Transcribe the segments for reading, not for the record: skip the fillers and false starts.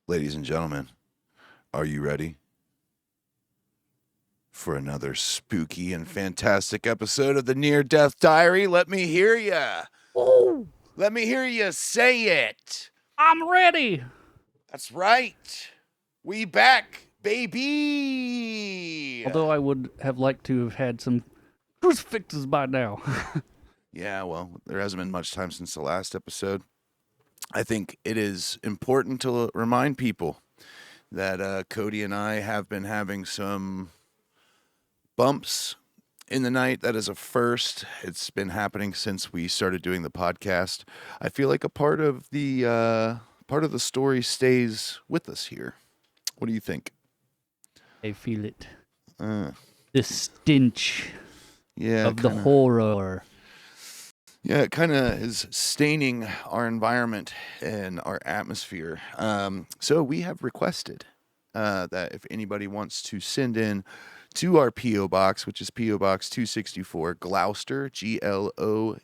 Ladies and gentlemen, are you ready for another spooky and fantastic episode of the Near Death Diary? Let me hear ya. Oh, Let me hear you say it. I'm ready. That's right. We back, baby. Although I would have liked to have had some crucifixes by now. Yeah, well, there hasn't been much time since the last episode. I think it is important to remind people that Cody and I have been having some bumps in the night. That is a first. It's been happening since we started doing the podcast. I feel like a part of the story stays with us here. What do you think? I feel it. Uh, The stench yeah, of the horror. yeah, it kind of is staining our environment and our atmosphere. So we have requested that if anybody wants to send in to our P.O. Box, which is P.O. Box 264, Gloucester, Glouster,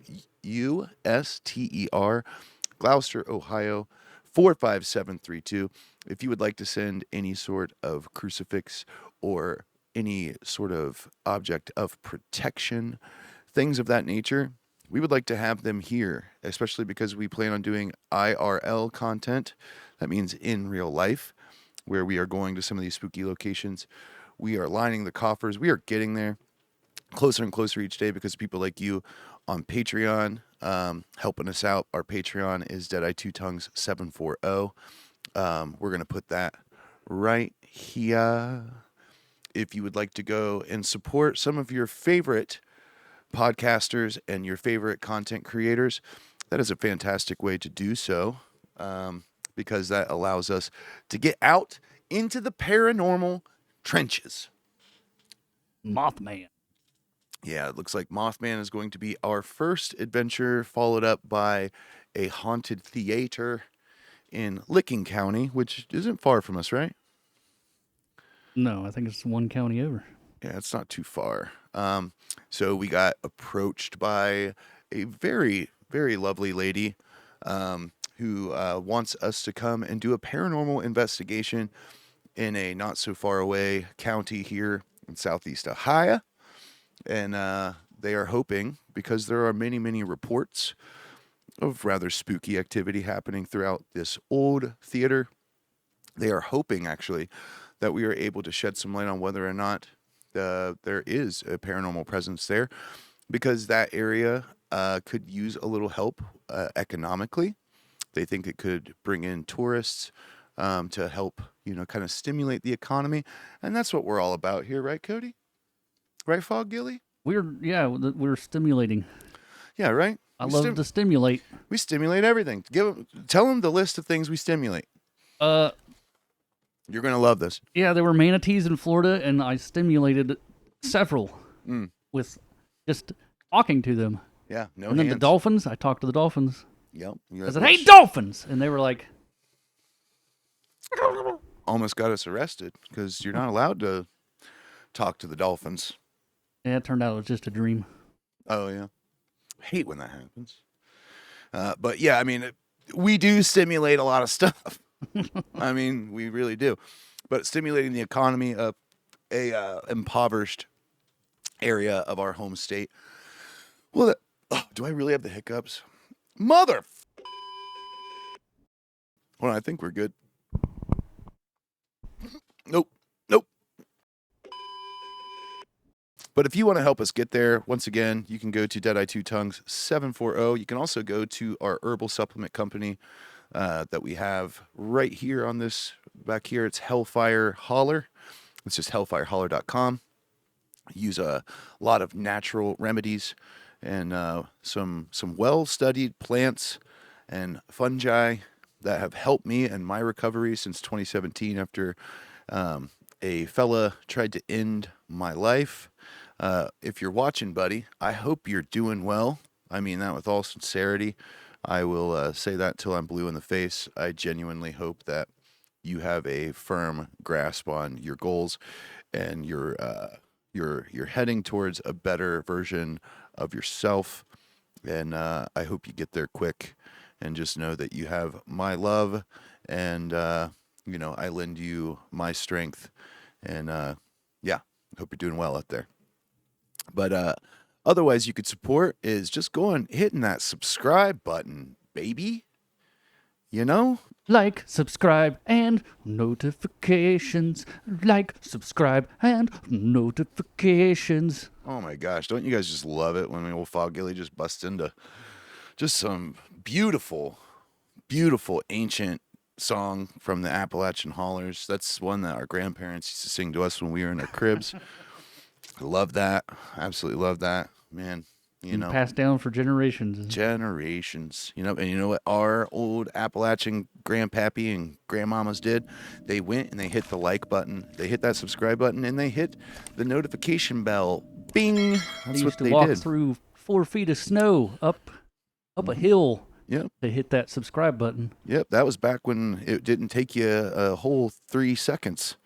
Gloucester, Ohio, 45732. If you would like to send any sort of crucifix or any sort of object of protection, things of that nature, we would like to have them here, especially because we plan on doing IRL content. That means in real life, where we are going to some of these spooky locations. We are lining the coffers. We are getting there closer and closer each day because of people like you on Patreon helping us out. Our Patreon is Deadeye Two Tongues 740. We're going to put that right here. If you would like to go and support some of your favorite podcasters and your favorite content creators, that is a fantastic way to do so, because that allows us to get out into the paranormal trenches. Mothman. Yeah, it looks like Mothman is going to be our first adventure, followed up by a haunted theater in Licking County, which isn't far from us, right? No, I think it's one county over. Yeah, it's not too far. So we got approached by a very, very lovely lady who wants us to come and do a paranormal investigation in a not so far away county here in Southeast Ohio. And they are hoping, because there are many, many reports of rather spooky activity happening throughout this old theater, they are hoping actually that we are able to shed some light on whether or not there is a paranormal presence there, because that area could use a little help economically. They think it could bring in tourists to help, kind of stimulate the economy. And that's what we're all about here, right, Cody? Right, Fog Gilly? We're stimulating. Yeah, right? I love to stimulate. We stimulate everything. Tell them the list of things we stimulate. You're going to love this. Yeah, there were manatees in Florida, and I stimulated several with just talking to them. Yeah, no And then the hands. dolphins, I talked to the dolphins. Yep. I said, "Hey, dolphins!" And they were like, almost got us arrested because you're not allowed to talk to the dolphins. "Yeah, it turned out it was just a dream." Oh, yeah. I hate when that happens. But yeah, I mean, we do stimulate a lot of stuff. I mean, we really do. But stimulating the economy of a impoverished area of our home state. Well, do I really have the hiccups? Mother. Well, I think we're good. Nope. But if you want to help us get there, once again, you can go to Deadeye Two Tongues 740. You can also go to our herbal supplement company that we have right here on this back here. It's Hellfire Holler. It's just hellfireholler.com. Use a lot of natural remedies and some well-studied plants and fungi that have helped me in my recovery since 2017 after a fella tried to end my life. If you're watching, buddy, I hope you're doing well. I mean that with all sincerity. I will say that till I'm blue in the face. I genuinely hope that you have a firm grasp on your goals and you're heading towards a better version of yourself. And I hope you get there quick. And just know that you have my love and I lend you my strength, and yeah, hope you're doing well out there. But otherwise, you could support is just going hitting that subscribe button, baby. You know, Like, subscribe, and notifications. Like, subscribe, and notifications. oh my gosh, don't you guys just love it when old Fog Gilly just busts into just some beautiful, beautiful ancient song from the Appalachian Hollers? That's one that our grandparents used to sing to us when we were in our cribs. I love that. Absolutely love that. Man, And passed down for generations. generations. And you know what our old Appalachian grandpappy and grandmamas did? They went and they hit the like button, they hit that subscribe button, and they hit the notification bell. Bing! They That's used what to they walk did. through 4 feet of snow up a hill Yep. to hit that subscribe button. Yep. That was back when it didn't take you a whole 3 seconds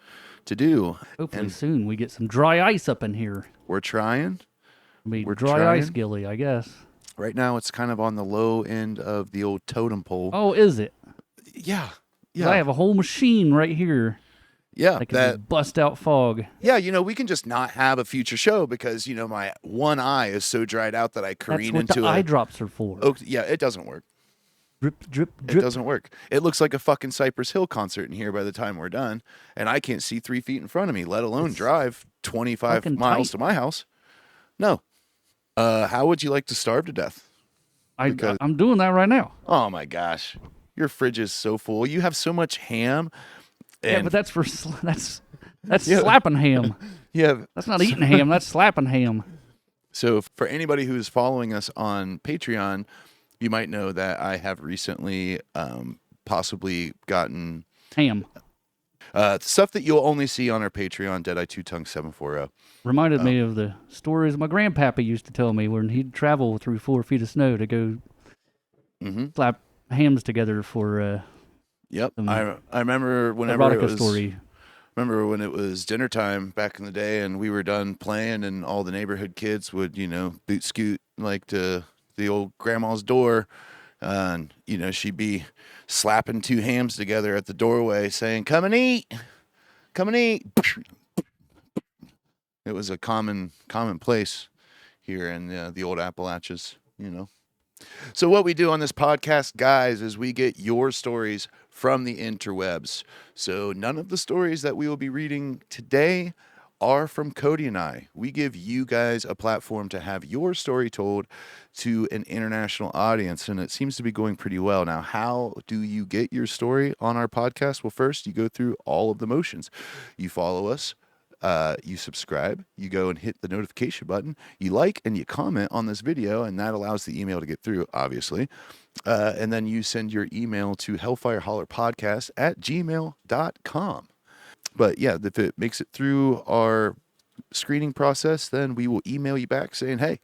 to do. Hopefully And soon we get some dry ice up in here. we're trying. I mean, We're dry trying. ice, Gilly, I guess. Right now, it's kind of on the low end of the old totem pole. Oh, is it? Yeah. 'Cause Yeah. I have a whole machine right here Yeah. that can That. just bust out fog. Yeah, we can just not have a future show because my one eye is so dried out that I That's careen what into the eye drops are for. Oh, yeah, it doesn't work. Drip, drip, It drip. doesn't work. It looks like a fucking Cypress Hill concert in here by the time we're done, and I can't see 3 feet in front of me, let alone drive 25 fucking miles tight. to my house. No. How would you like to starve to death? because- I'm doing that right now. Oh my gosh, your fridge is so full. You have so much ham. Yeah, And but that's for that's Yeah. slapping ham. you have That's not eating ham. That's slapping ham. So, for anybody who's following us on Patreon, you might know that I have recently possibly gotten Ham stuff that you'll only see on our Patreon, Deadeye Two Tongue 740. reminded me of the stories my grandpappy used to tell me when he'd travel through 4 feet of snow to go Mm-hmm. slap hams together for Yep. I remember whenever erotica it was story. remember when it was dinner time back in the day and we were done playing and all the neighborhood kids would boot scoot like to the old grandma's door, and she'd be slapping two hams together at the doorway saying, come and eat, come and eat. It was a commonplace here in the old Appalachians. So what we do on this podcast, guys, is we get your stories from the interwebs. So none of the stories that we will be reading today are from Cody and I. We give you guys a platform to have your story told to an international audience, and it seems to be going pretty well. Now, how do you get your story on our podcast? Well, first, you go through all of the motions. You follow us. You subscribe, you go and hit the notification button, you like and you comment on this video, and that allows the email to get through, obviously. And then you send your email to hellfirehollerpodcast@gmail.com. But yeah, if it makes it through our screening process, then we will email you back saying, hey,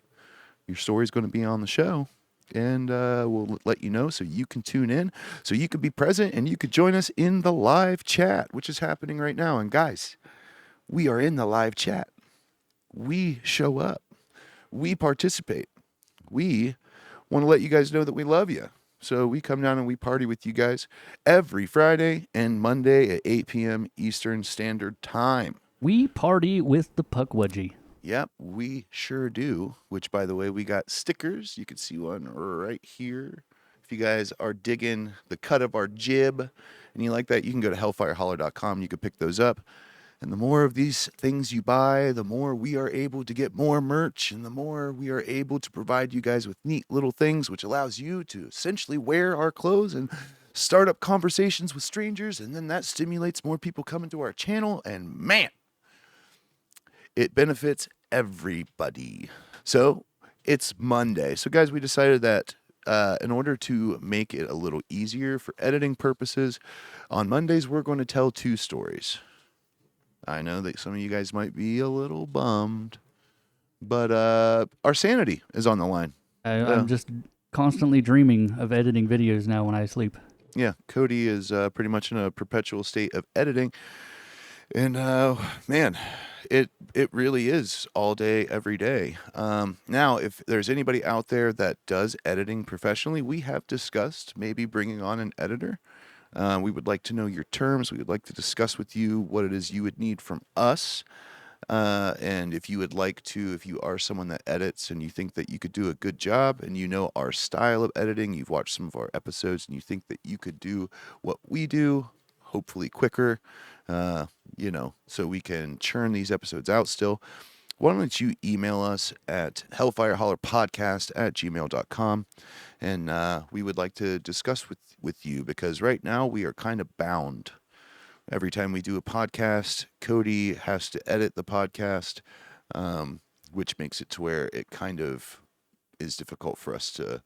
your story's going to be on the show. And we'll let you know so you can tune in, so you can be present, and you could join us in the live chat, which is happening right now. And guys, we are in the live chat. We show up. We participate. We want to let you guys know that we love you. So we come down and we party with you guys every Friday and Monday at 8 p.m. Eastern Standard Time. We party with the Puckwudgie. Yep, we sure do. Which, by the way, we got stickers. You can see one right here. If you guys are digging the cut of our jib and you like that, you can go to hellfireholler.com. You can pick those up. And the more of these things you buy, the more we are able to get more merch, and the more we are able to provide you guys with neat little things, which allows you to essentially wear our clothes and start up conversations with strangers. And then that stimulates more people coming to our channel. And man, it benefits everybody. So it's Monday. So guys, we decided that in order to make it a little easier for editing purposes, on Mondays, we're going to tell two stories. I know that some of you guys might be a little bummed, but our sanity is on the line. I'm just constantly dreaming of editing videos now when I sleep. Yeah, Cody is pretty much in a perpetual state of editing. And man, it really is all day, every day. Now, if there's anybody out there that does editing professionally, we have discussed maybe bringing on an editor. We would like to know your terms. We would like to discuss with you what it is you would need from us. And if you would like to, if you are someone that edits and you think that you could do a good job and you know our style of editing, you've watched some of our episodes and you think that you could do what we do, hopefully quicker, so we can churn these episodes out still, why don't you email us at hellfirehollerpodcast@gmail.com, and we would like to discuss with you, because right now we are kind of bound. Every time we do a podcast, Cody has to edit the podcast, which makes it to where it kind of is difficult for us to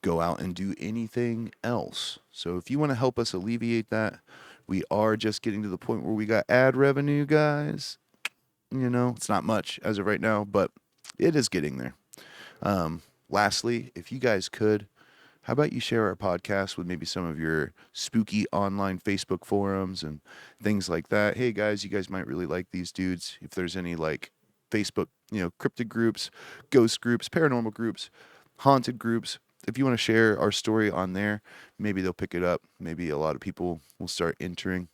go out and do anything else. So if you want to help us alleviate that, we are just getting to the point where we got ad revenue, guys. It's not much as of right now, but it is getting there. Lastly, if you guys could, how about you share our podcast with maybe some of your spooky online Facebook forums and things like that? Hey guys, you guys might really like these dudes. If there's any like Facebook, cryptid groups, ghost groups, paranormal groups, haunted groups, if you want to share our story on there, maybe they'll pick it up. Maybe a lot of people will start entering.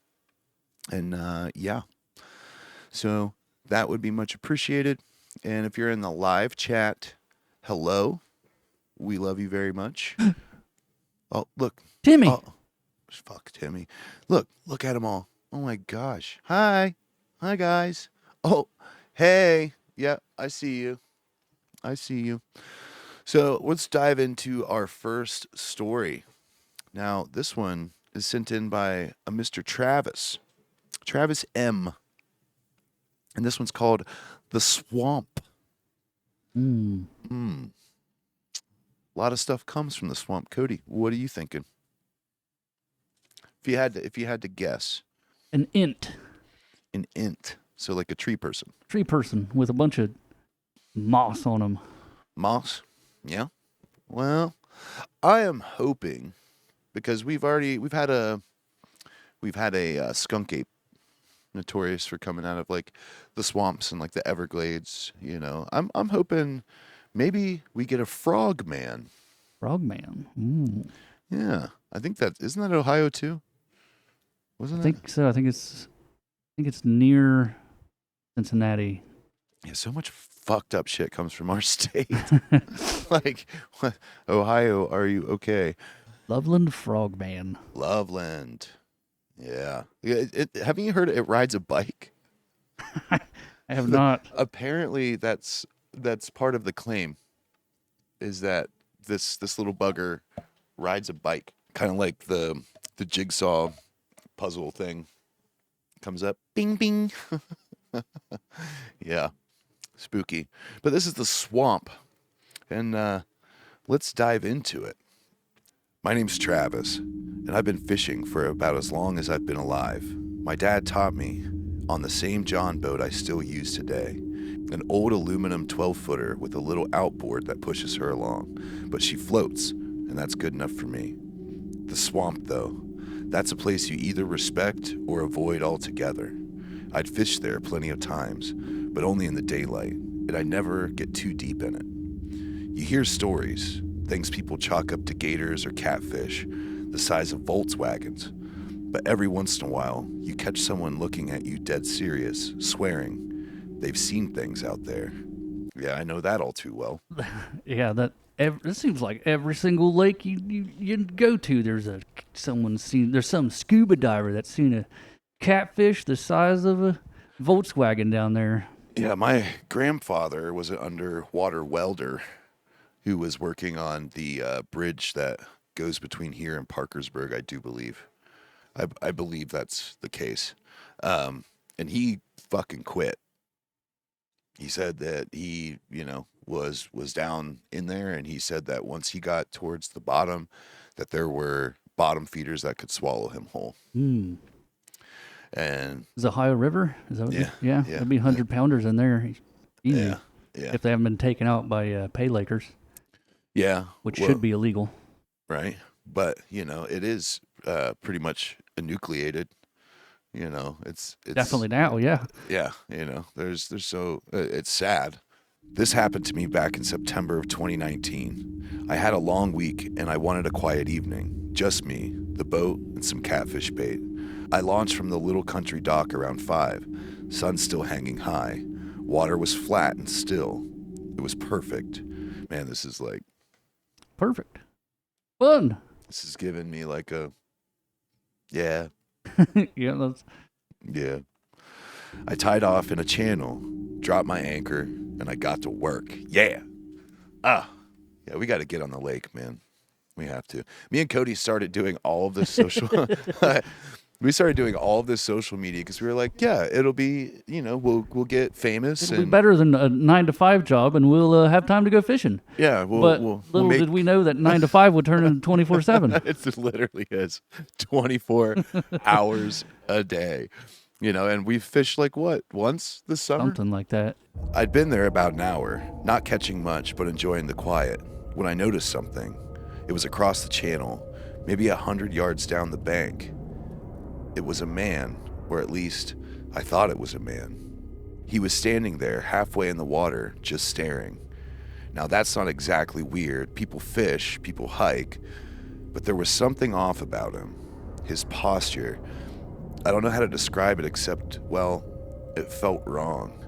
And yeah, so that would be much appreciated. And if you're in the live chat, hello. We love you very much. Oh, look. Timmy. Oh, fuck, Timmy. Look at them all. Oh my gosh. Hi. Hi, guys. Oh, hey. Yeah, I see you. I see you. So let's dive into our first story. Now, this one is sent in by a Mr. Travis. Travis M. And this one's called The Swamp. A lot of stuff comes from the swamp. Cody, what are you thinking? If you had to guess. An int. An int. So like a tree person. Tree person with a bunch of moss on them. Moss? Yeah. Well, I am hoping, because we've had a skunk ape, notorious for coming out of like the swamps and like the Everglades, I'm hoping maybe we get a frog man. Frogman. Ooh. Yeah. I think isn't that Ohio too? Wasn't I think so. I think it's near Cincinnati. Yeah, so much fucked up shit comes from our state. Like, what? Ohio, are you okay? Loveland Frogman. Loveland. Yeah. Haven't you heard it rides a bike? I have not. Apparently, that's part of the claim, is that this little bugger rides a bike, kind of like the jigsaw puzzle thing. Comes up, bing, bing. Yeah. Spooky. But this is the swamp, and let's dive into it. My name's Travis, and I've been fishing for about as long as I've been alive. My dad taught me on the same John boat I still use today, an old aluminum 12-footer with a little outboard that pushes her along, but she floats, and that's good enough for me. The swamp, though, that's a place you either respect or avoid altogether. I'd fished there plenty of times, but only in the daylight, and I never get too deep in it. You hear stories, things people chalk up to gators or catfish, the size of Volkswagens, but every once in a while, you catch someone looking at you dead serious, swearing they've seen things out there. Yeah, I know that all too well. Yeah, it seems like every single lake you go to, there's some scuba diver that's seen a catfish the size of a Volkswagen down there. Yeah, my grandfather was an underwater welder who was working on the bridge that goes between here and Parkersburg, I do believe. I believe that's the case. And he fucking quit. He said that he, was down in there, and he said that once he got towards the bottom, that there were bottom feeders that could swallow him whole. Mm. And is the Ohio River? Is that what yeah. There'd be 100-pounders in there, easy. Yeah. If they haven't been taken out by pay lakers. Yeah. Which should be illegal. Right. But, it is pretty much enucleated. It's definitely now, yeah. Yeah, there's so it's sad. This happened to me back in September of 2019. I had a long week and I wanted a quiet evening, just me, the boat, and some catfish bait. I launched from the little country dock around 5, sun still hanging high. Water was flat and still. It was perfect. Man, this is like, Perfect. Fun. this is giving me like a, yeah, Yeah, that's yeah. I tied off in a channel, dropped my anchor, and I got to work. Yeah. Yeah, we got to get on the lake, man. We have to. Me and Cody started doing all of this social. We started doing all of this social media because we were like, yeah, it'll be, we'll get famous it'll be and better than a 9 to 5 job, and we'll have time to go fishing. yeah, But we'll little make. did we know that 9 to 5 would turn into 24/7. It literally is 24 hours a day, and we fished like what once this summer. Something like that. I'd been there about an hour, not catching much, but enjoying the quiet, when I noticed something. It was across the channel, maybe 100 yards down the bank. It was a man, or at least I thought it was a man. He was standing there halfway in the water, just staring. Now that's not exactly weird. People fish, people hike, but there was something off about him. His posture. I don't know how to describe it except, well, it felt wrong.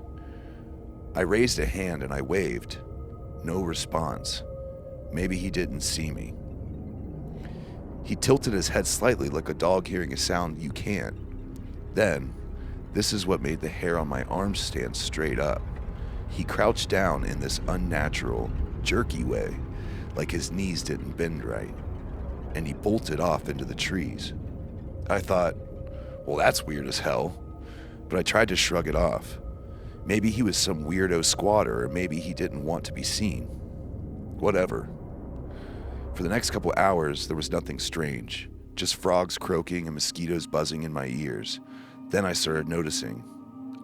I raised a hand and I waved. No response. Maybe he didn't see me. He tilted his head slightly like a dog hearing a sound you can't. Then, this is what made the hair on my arms stand straight up. He crouched down in this unnatural, jerky way, like his knees didn't bend right, and he bolted off into the trees. I thought, well, that's weird as hell, but I tried to shrug it off. Maybe he was some weirdo squatter, or maybe he didn't want to be seen. Whatever. For the next couple hours, there was nothing strange, just frogs croaking and mosquitoes buzzing in my ears. Then I started noticing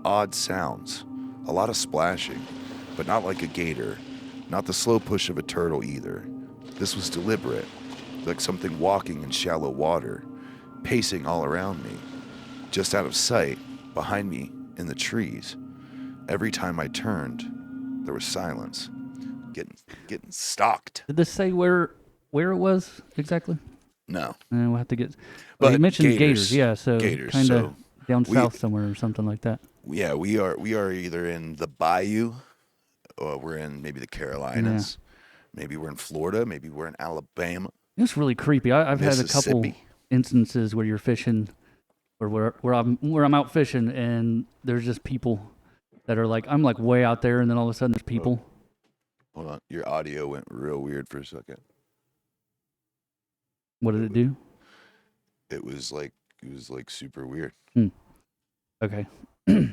odd sounds, a lot of splashing, but not like a gator, not the slow push of a turtle either. This was deliberate, like something walking in shallow water, pacing all around me, just out of sight, behind me in the trees. Every time I turned, there was silence. Getting stalked. Did this say where it was exactly? No. We'll have to get. But you mentioned gators, yeah. So gators, kind of so down we- south somewhere or something like that. Yeah, we are either in the bayou, or we're in maybe the Carolinas. Maybe we're in Florida. Maybe we're in Alabama. It's really creepy. I've had a couple Mississippi. instances where you're fishing, or where I'm out fishing, and there's just people that are like, I'm like way out there, and then all of a sudden there's people. Hold on, your audio went real weird for a second. What did it do? It was like super weird. Okay. I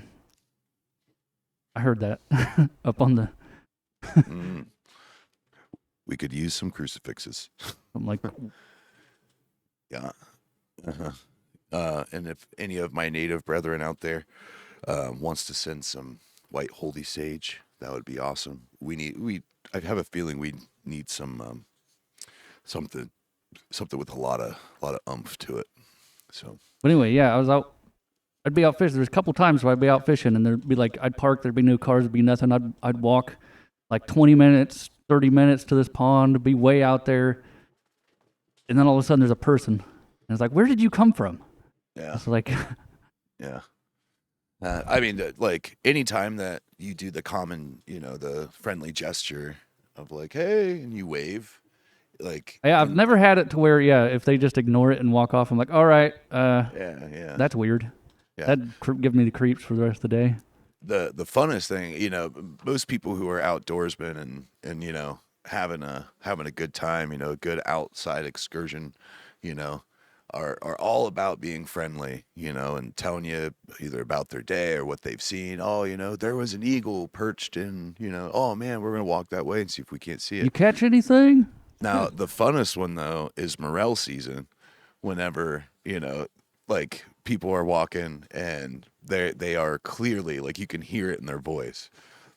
heard that up on the. Mm. We could use some crucifixes. I'm like, Yeah. And if any of my native brethren out there wants to send some white holy sage, that would be awesome. I have a feeling we need some something with a lot of oomph to it. So. but anyway, yeah, I'd be out fishing. There's a couple times where I'd be out fishing, and there'd be like, I'd park, there'd be no cars, there'd be nothing. I'd walk like 20 minutes, 30 minutes to this pond, be way out there, and then all of a sudden there's a person, and it's like, where did you come from? Yeah. It's like, Yeah. I mean, like anytime that you do the common, the friendly gesture of like, hey, and you wave, like. yeah, I've never had it to where, yeah, if they just ignore it and walk off, I'm like, all right, Yeah. that's weird. Yeah. That'd give me the creeps for the rest of the day. The funnest thing, most people who are outdoorsmen and having a good time, a good outside excursion, are all about being friendly, and telling you either about their day or what they've seen. Oh, there was an eagle perched in, oh man, we're gonna walk that way and see if we can't see it. You catch anything? Now the funnest one though is morel season, whenever like people are walking and they are clearly like you can hear it in their voice.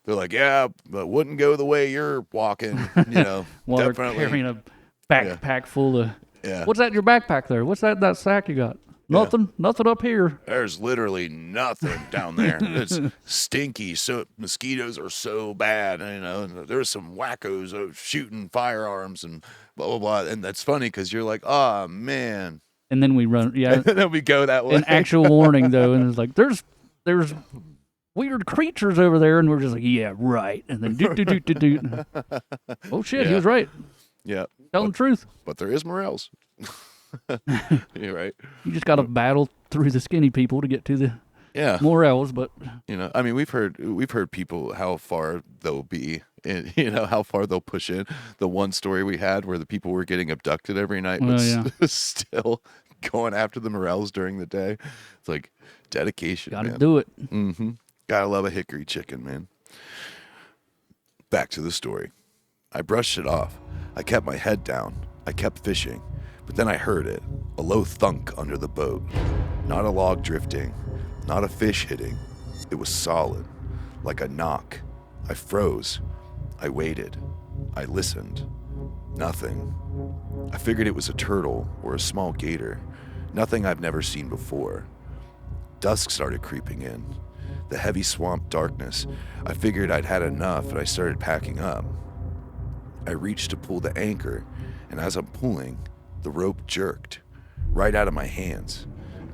They're like, yeah, but wouldn't go the way you're walking, While they're definitely. carrying a backpack full of. Yeah. What's that in your backpack there? What's that sack you got? Nothing. Nothing up here. There's literally nothing down there. It's stinky. So mosquitoes are so bad, and there's some wackos shooting firearms and blah blah blah. And that's funny because you're like, oh man. and then we run. Yeah, and then we go that way. an actual warning though, and it's like there's weird creatures over there, and we're just like, yeah, right. And then do. Oh shit, he Yeah. was right. Yeah, Telling the truth. but there is morels. You're right. You just got to battle through the skinny people to get to the Yeah, morels, but I mean, we've heard people how far they'll be, and how far they'll push in. The one story we had where the people were getting abducted every night, but yeah. still going after the morels during the day. It's like dedication, got to man. do it. Mm-hmm. Gotta love a hickory chicken, man. Back to the story. I brushed it off. I kept my head down. I kept fishing. But then I heard it, a low thunk under the boat. Not a log drifting, not a fish hitting. It was solid, like a knock. I froze. I waited. I listened. Nothing. I figured it was a turtle or a small gator. Nothing I've never seen before. Dusk started creeping in. The heavy swamp darkness. I figured I'd had enough and I started packing up. I reached to pull the anchor, and as I'm pulling, the rope jerked right out of my hands.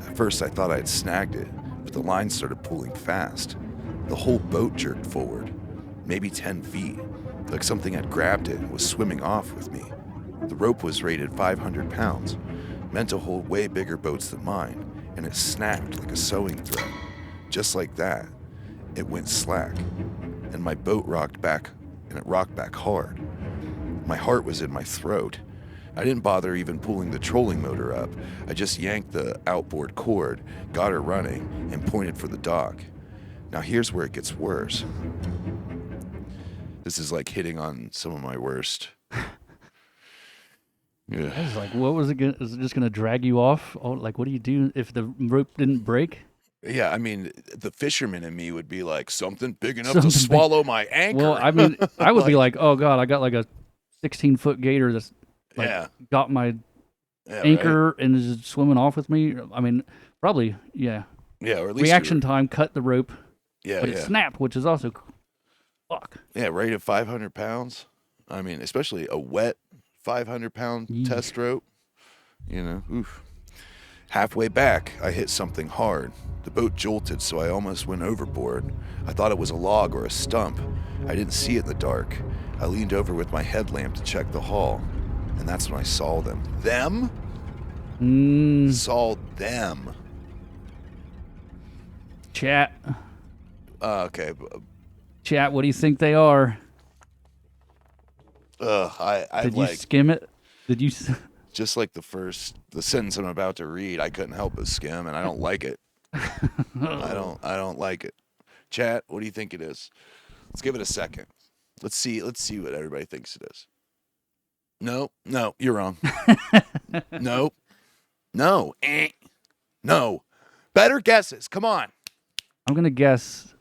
At first I thought I had snagged it, but the line started pulling fast. The whole boat jerked forward, maybe 10 feet, like something had grabbed it and was swimming off with me. The rope was rated 500 pounds, meant to hold way bigger boats than mine, and it snapped like a sewing thread. Just like that, it went slack, and my boat rocked back, and it rocked back hard. My heart was in my throat. I didn't bother even pulling the trolling motor up. I just yanked the outboard cord, got her running, and pointed for the dock. Now here's where it gets worse. This is like hitting on some of my worst. Yeah. I was like, what was it? Is it just gonna drag you off? Oh, like, what do you do if the rope didn't break? Yeah, I mean, the fisherman in me would be like, something big enough Something to big- swallow my anchor. Well, I mean, I would be like, oh god, I got like a 16-foot gator that's like yeah, got my yeah, anchor and is swimming off with me. I mean, probably, yeah. right? Yeah, or at least Reaction time, cut the rope, Yeah, but it snapped, which is also fuck. Yeah, rated 500 pounds. I mean, especially a wet 500-pound Yeesh. test rope. Oof. Halfway back, I hit something hard. The boat jolted, so I almost went overboard. I thought it was a log or a stump. I didn't see it in the dark. I leaned over with my headlamp to check the hull, and that's when I saw them. Them? Saw them. Chat, Okay. chat. What do you think they are? I Did you like skim it? Did you? just like the sentence I'm about to read. I couldn't help but skim, and I don't like it. I don't like it. Chat, what do you think it is? Let's give it a second. Let's see what everybody thinks it is. No, you're wrong. No. No. Better guesses. Come on. I'm gonna guess.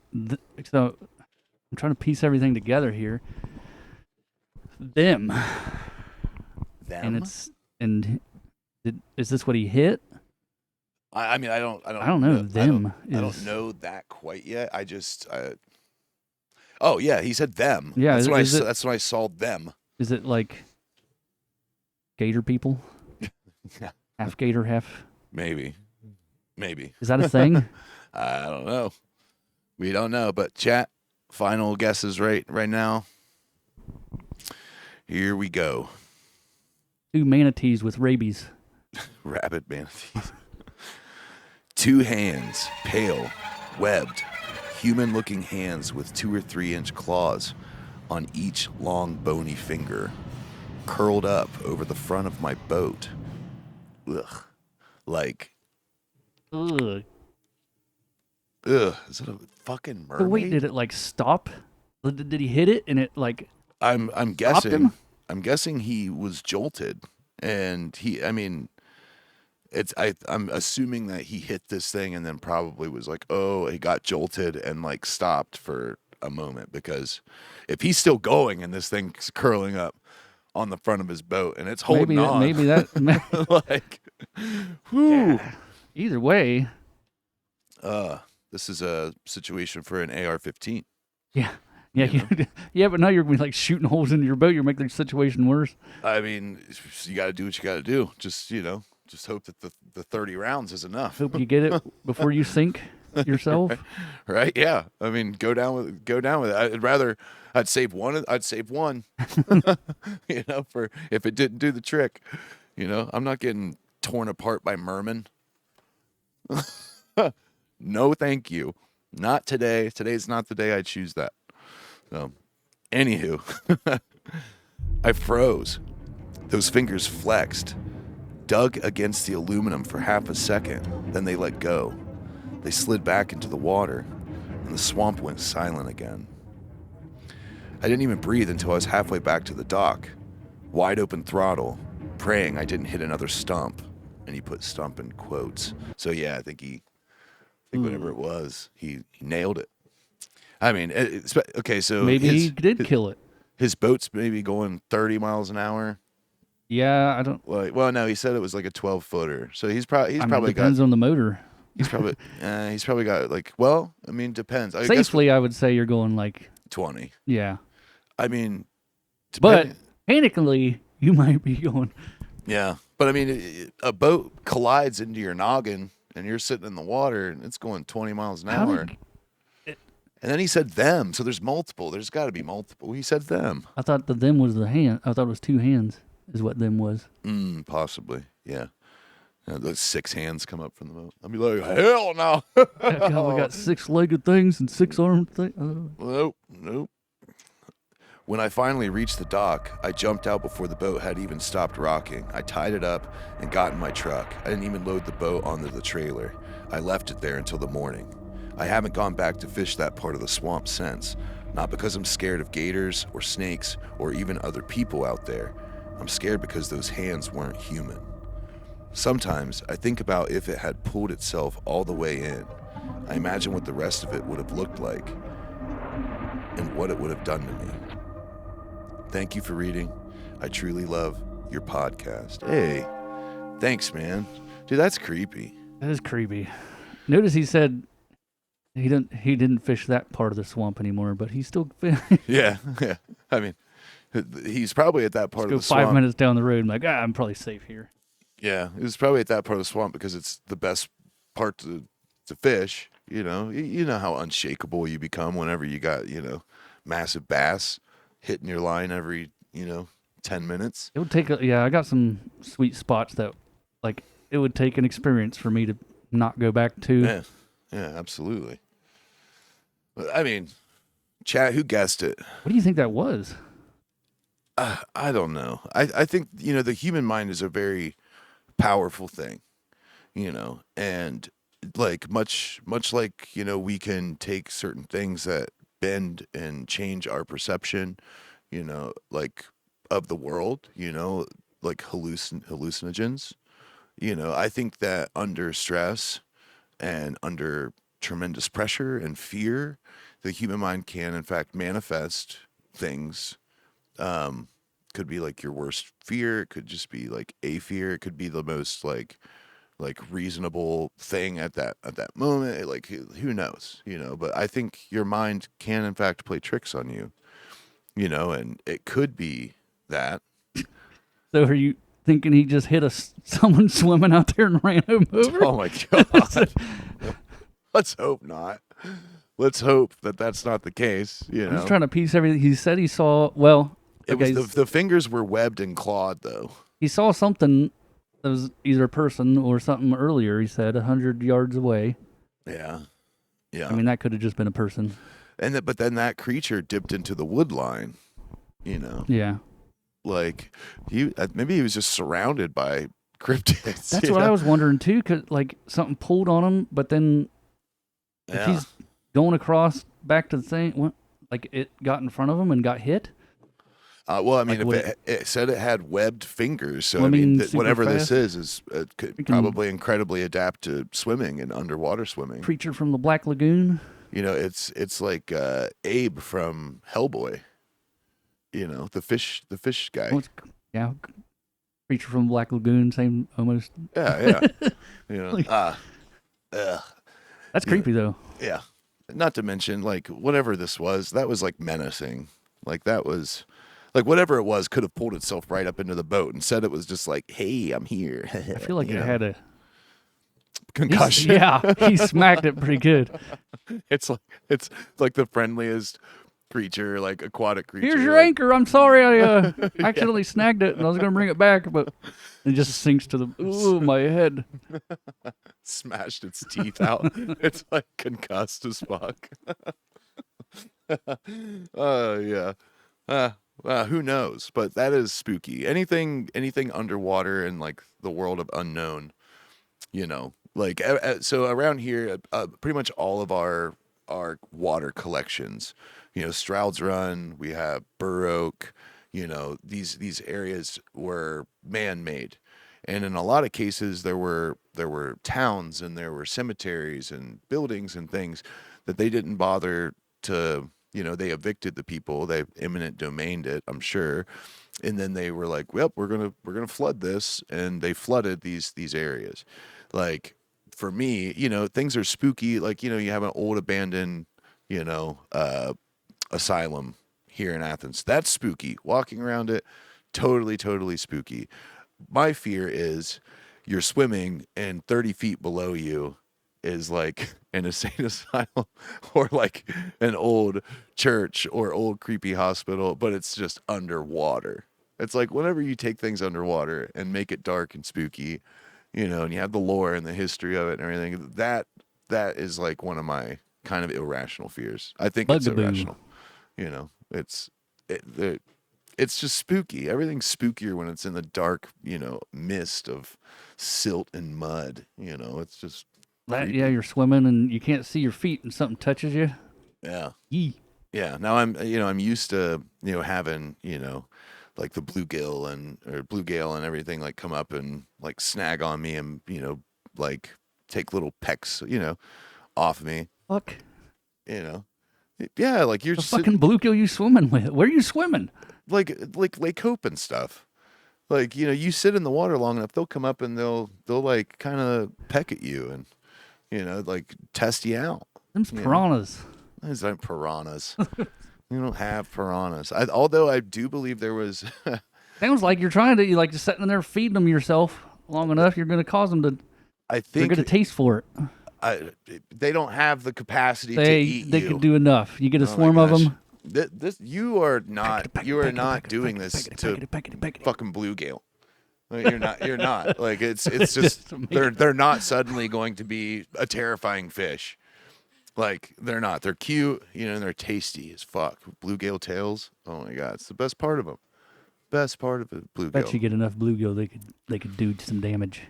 So I'm trying to piece everything together here. Them. Them. Is this what he hit? I mean, I don't know. Them I don't is- know that quite yet. Oh yeah, he said them. Yeah, that's when is it- that's when I saw them. Is it like gator people? Yeah. Half gator, half. Maybe. Is that a thing? I don't know. We don't know, but chat, final guesses right now. Here we go. 2 manatees with rabies. Rabbit manatees. 2 hands, pale, webbed, human-looking hands with 2 or 3 inch claws on each long bony finger, curled up over the front of my boat. Ugh. Like, Ugh. is it a fucking mermaid? But wait, did it like stop? Did he hit it and it like? I'm Stopped guessing. him? I'm guessing he was jolted, and I'm assuming that he hit this thing and then probably was like, oh, he got jolted and like stopped for a moment, because if he's still going and this thing's curling up on the front of his boat and it's holding on, Maybe that. like, whew. Yeah. Either way, This is a situation for an AR-15. yeah. Yeah, but now you're gonna be like shooting holes into your boat. You're making the situation worse. I mean, you got to do what you got to do. Just just hope that the 30 rounds is enough. Hope you get it before you sink yourself. Right? Yeah. I mean, go down with it. I'd save one. I'd save one. For if it didn't do the trick. I'm not getting torn apart by mermen. No, thank you. Not today. Today's not the day I choose that. So, anywho, I froze. Those fingers flexed, dug against the aluminum for half a second, then they let go. They slid back into the water, and the swamp went silent again. I didn't even breathe until I was halfway back to the dock, wide open throttle, praying I didn't hit another stump. And he put stump in quotes. So yeah, I think whatever it was, he nailed it. I mean, okay, so Maybe he did kill it. His boat's maybe going 30 miles an hour. Yeah, I don't. Well, no, he said it was like a 12-footer. So he's I mean, probably depends on the motor. He's probably got like. Well, I mean, depends. I guess Safely, I would say you're going like 20. Yeah, I mean, but technically, you might be going. Yeah, but I mean, a boat collides into your noggin, and you're sitting in the water, and it's going 20 miles an hour. And then he said them, so there's multiple. There's got to be multiple. He said them. I thought the them was the hand. I thought it was two hands is what them was. Possibly, yeah. Those 6 hands come up from the boat. I'd be like, hell no. God, we got 6-legged things and 6-armed things. Nope. When I finally reached the dock, I jumped out before the boat had even stopped rocking. I tied it up and got in my truck. I didn't even load the boat onto the trailer. I left it there until the morning. I haven't gone back to fish that part of the swamp since. Not because I'm scared of gators or snakes or even other people out there. I'm scared because those hands weren't human. Sometimes I think about if it had pulled itself all the way in. I imagine what the rest of it would have looked like and what it would have done to me. Thank you for reading. I truly love your podcast. Hey, thanks, man. Dude, that's creepy. That is creepy. Notice he said he didn't fish that part of the swamp anymore, but he still Yeah. I mean, he's probably at that part of the swamp. 5 minutes down the road, I'm like, I'm probably safe here. Yeah, he was probably at that part of the swamp because it's the best part to fish. You know how unshakable you become whenever you got, massive bass hitting your line every, 10 minutes. It would take I got some sweet spots that like it would take an experience for me to not go back to. Yeah, absolutely. I mean, chat, who guessed it? What do you think that was? I don't know. I think, the human mind is a very powerful thing, and like much like, we can take certain things that bend and change our perception, like of the world, like hallucinogens. I think that under stress and under tremendous pressure and fear, the human mind can in fact manifest things. Could be like your worst fear. It could just be like a fear. It could be the most like reasonable thing at that moment. Like who knows, but I think your mind can in fact play tricks on you, and it could be that. So are you thinking he just hit someone swimming out there and ran him over? Oh my God. Let's hope not. Let's hope that that's not the case. I'm just trying to piece everything. He said he saw, it was the fingers were webbed and clawed though. He saw something that was either a person or something earlier. He said 100 yards away. Yeah. I mean, that could have just been a person. But then that creature dipped into the wood line. Yeah. Like maybe he was just surrounded by cryptids. That's what I was wondering too. Cause like something pulled on him, but then if he's going across back to the thing, like it got in front of him and got hit. Well, I mean, if it said it had webbed fingers, so I mean whatever fast. this is could probably incredibly adapt to swimming and underwater swimming. Creature from the Black Lagoon. It's like Abe from Hellboy. The fish guy. Yeah, Creature from the Black Lagoon, same almost. Yeah. That's creepy though. Yeah. Not to mention, like, whatever this was, that was like menacing. Like that was Like whatever it was could have pulled itself right up into the boat. Instead, it was just like, "Hey, I'm here." I feel like you it know, had a. concussion. Yeah, he smacked it pretty good. it's like it's like the friendliest creature, like aquatic Here's creature. your Like, anchor. I'm sorry, I yeah, accidentally snagged it, and I was gonna bring it back, but it just sinks to the. Ooh, my head. smashed its teeth out. It's like concussed as fuck. Yeah. Uh, who knows? But that is spooky. Anything underwater in like the world of unknown, like so around here, pretty much all of our water collections, Stroud's Run, we have Burr Oak, these areas were man-made, and in a lot of cases there were towns and there were cemeteries and buildings and things that they didn't bother to. They evicted the people. They eminent domained it, I'm sure, and then they were like, "Well, we're gonna flood this," and they flooded these areas. Like for me, things are spooky. Like you have an old abandoned, you know, uh, asylum here in Athens. That's spooky. Walking around it, totally spooky. My fear is you're swimming and 30 feet below you is like an insane asylum or like an old church or old creepy hospital, but it's just underwater. It's like whenever you take things underwater and make it dark and spooky, and you have the lore and the history of it and everything, that is like one of my kind of irrational fears. I think it's Bugaboo. irrational. It's just spooky. Everything's spookier when it's in the dark, mist of silt and mud. It's just That yeah, creepy. you're swimming and you can't see your feet, and something touches you. Yeah. Yee. Yeah. Now I'm used to, having, like the bluegill or bluegale and everything like come up and like snag on me and, like take little pecks, off me, Fuck. you know. Yeah, like you're The just fucking sitting bluegill you swimming with? Where are you swimming? like Lake Hope and stuff. Like, you sit in the water long enough, they'll come up and they'll like kind of peck at you and, like test you out, Them's you know. piranhas. These aren't piranhas. You don't have piranhas. Although I do believe there was Sounds like you're trying to you like just sitting in there feeding them yourself long enough. You're gonna cause them to. I They're gonna think taste for it. I, they don't have the capacity to They eat they could you. do enough. You get a Oh my swarm of gosh. them. This you are not doing this to Peck it. fucking bluegill. Like, you're not. Like it's just Just to make they're not suddenly going to be a terrifying fish. Like they're not. They're cute, and they're tasty as fuck. Bluegill tails. Oh my god, it's the best part of them. Best part of a Bet you bluegill. get enough bluegill, they could do some damage.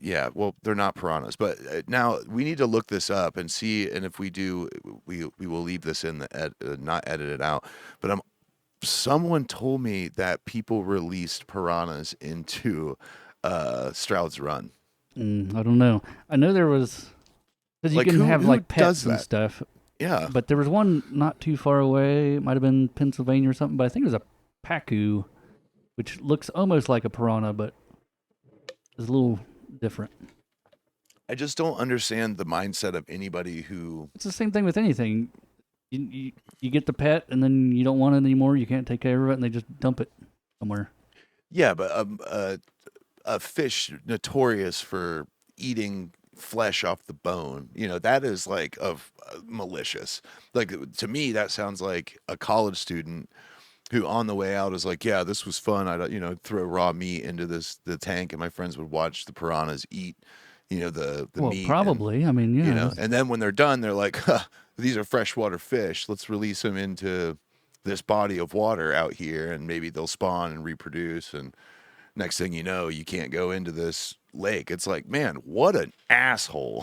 Yeah, well, they're not piranhas, but now we need to look this up and see. And if we do, we will leave this in not edit it out. But someone told me that people released piranhas into Stroud's Run. I don't know. I know there was because you Like can have who like does pets and that? stuff, Yeah, but there was one not too far away. It might have been Pennsylvania or something, but I think it was a pacu, which looks almost like a piranha, but is a little different. I just don't understand the mindset of anybody who. It's the same thing with anything. You get the pet, and then you don't want it anymore. You can't take care of it, and they just dump it somewhere. Yeah, but a fish notorious for eating flesh off the bone, that is like of malicious. Like to me, that sounds like a college student who on the way out is like, yeah, this was fun. I'd throw raw meat into the tank, and my friends would watch the piranhas eat, the Well, meat, and probably. I mean, yeah. and then when they're done, they're like, huh, these are freshwater fish. Let's release them into this body of water out here, and maybe they'll spawn and reproduce. And next thing you know, you can't go into this lake. It's like, man, what an asshole.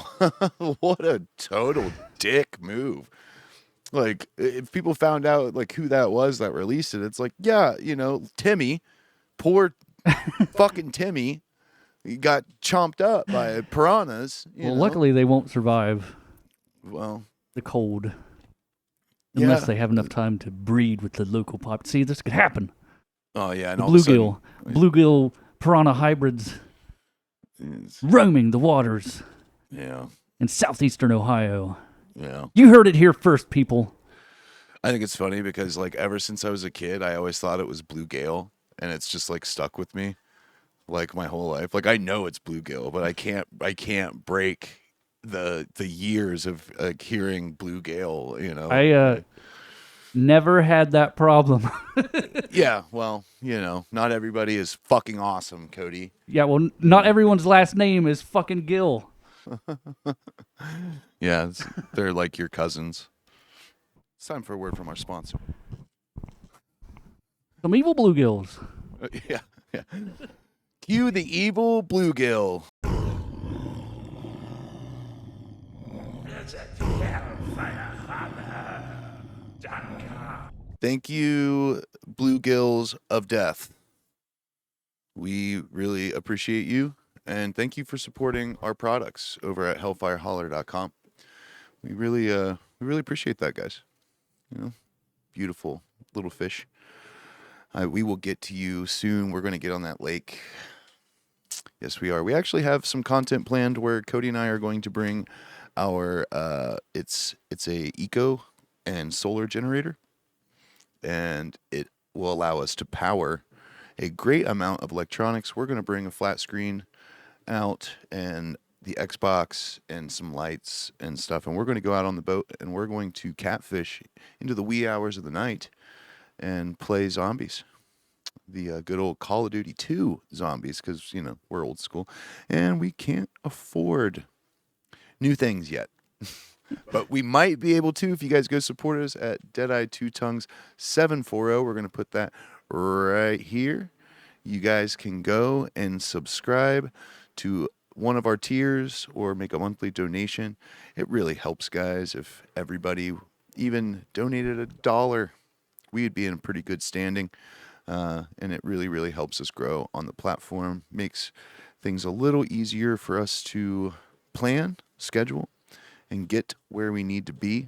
What a total dick move. Like, if people found out like who that was that released it, it's like, yeah, Timmy, poor fucking Timmy, he got chomped up by piranhas, Well, luckily they won't survive Well, the cold yeah. unless they have enough time to breed with the local pop. See, this could happen. Oh yeah, and The all of a sudden, bluegill piranha hybrids it's- roaming the waters yeah, in southeastern Ohio. yeah. You heard it here first, people. I think it's funny because like ever since I was a kid, I always thought it was bluegill, and it's just like stuck with me like my whole life. Like I know it's bluegill, but I can't break the years of like hearing bluegill. I never had that problem. Yeah, well, not everybody is fucking awesome, Cody. Yeah, well, not Yeah, everyone's last name is fucking Gill. yeah, they're like your cousins. It's time for a word from our sponsor. Some evil bluegills. Yeah, yeah. Cue the evil bluegill. Thank you, bluegills of death. We really appreciate you, and thank you for supporting our products over at hellfireholler.com. We really appreciate that, guys. Beautiful little fish. We will get to you soon. We're going to get on that lake. Yes, we are. We actually have some content planned where Cody and I are going to bring our it's a eco and solar generator, and it will allow us to power a great amount of electronics. We're going to bring a flat screen out and the Xbox and some lights and stuff, and we're going to go out on the boat and we're going to catfish into the wee hours of the night and play zombies. The good old Call of Duty 2 zombies, because, we're old school and we can't afford new things yet. But we might be able to if you guys go support us at Deadeye Two Tongues 740. We're going to put that right here. You guys can go and subscribe to one of our tiers or make a monthly donation. It really helps, guys. If everybody even donated $1, we would be in a pretty good standing. And it really, really helps us grow on the platform, makes things a little easier for us to plan, schedule, and get where we need to be.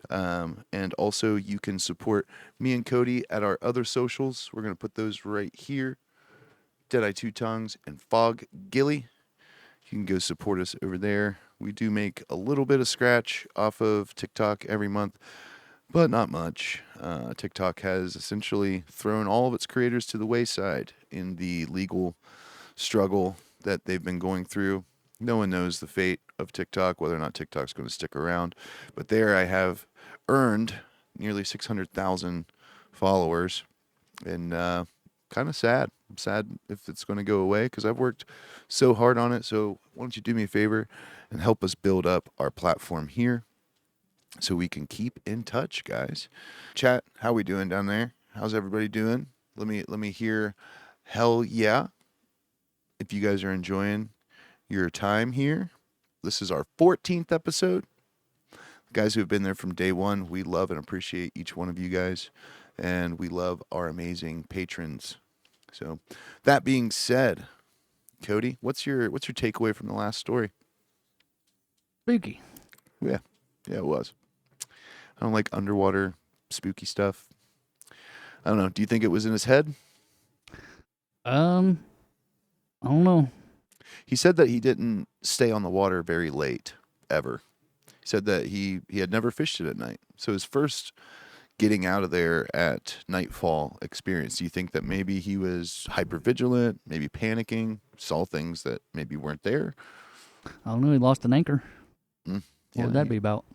And also, you can support me and Cody at our other socials. We're going to put those right here. Deadeye Two Tongues and Fog Gilly. You can go support us over there. We do make a little bit of scratch off of TikTok every month, but not much. TikTok has essentially thrown all of its creators to the wayside in the legal struggle that they've been going through. No one knows the fate of TikTok, whether or not TikTok's going to stick around. But there I have earned nearly 600,000 followers, and kind of sad. I'm sad if it's going to go away because I've worked so hard on it. So why don't you do me a favor and help us build up our platform here so we can keep in touch, guys. Chat, how we doing down there? How's everybody doing? Let me hear hell yeah if you guys are enjoying your time here. This is our 14th episode. The guys who have been there from day one, we love and appreciate each one of you guys, and we love our amazing patrons. So, that being said, Cody, what's your takeaway from the last story? Spooky. Yeah, yeah, it was. I don't like underwater spooky stuff. I don't know. Do you think it was in his head? I don't know. He said that he didn't stay on the water very late ever. He said that he had never fished it at night. So his first getting out of there at nightfall experience, do you think that maybe he was hyper vigilant, maybe panicking, saw things that maybe weren't there? I don't know. He lost an anchor. Mm, What yeah, would that be about?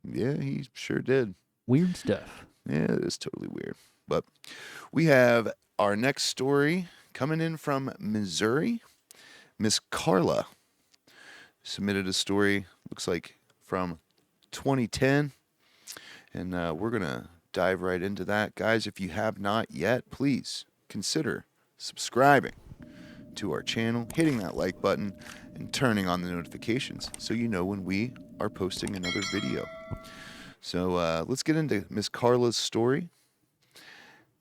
Yeah, he sure did. Weird stuff. Yeah, it is totally weird. But we have our next story coming in from Missouri. Miss Carla submitted a story, looks like from 2010. And we're going to dive right into that. Guys, if you have not yet, please consider subscribing to our channel, hitting that like button, and turning on the notifications so you know when we are posting another video. So let's get into Miss Carla's story.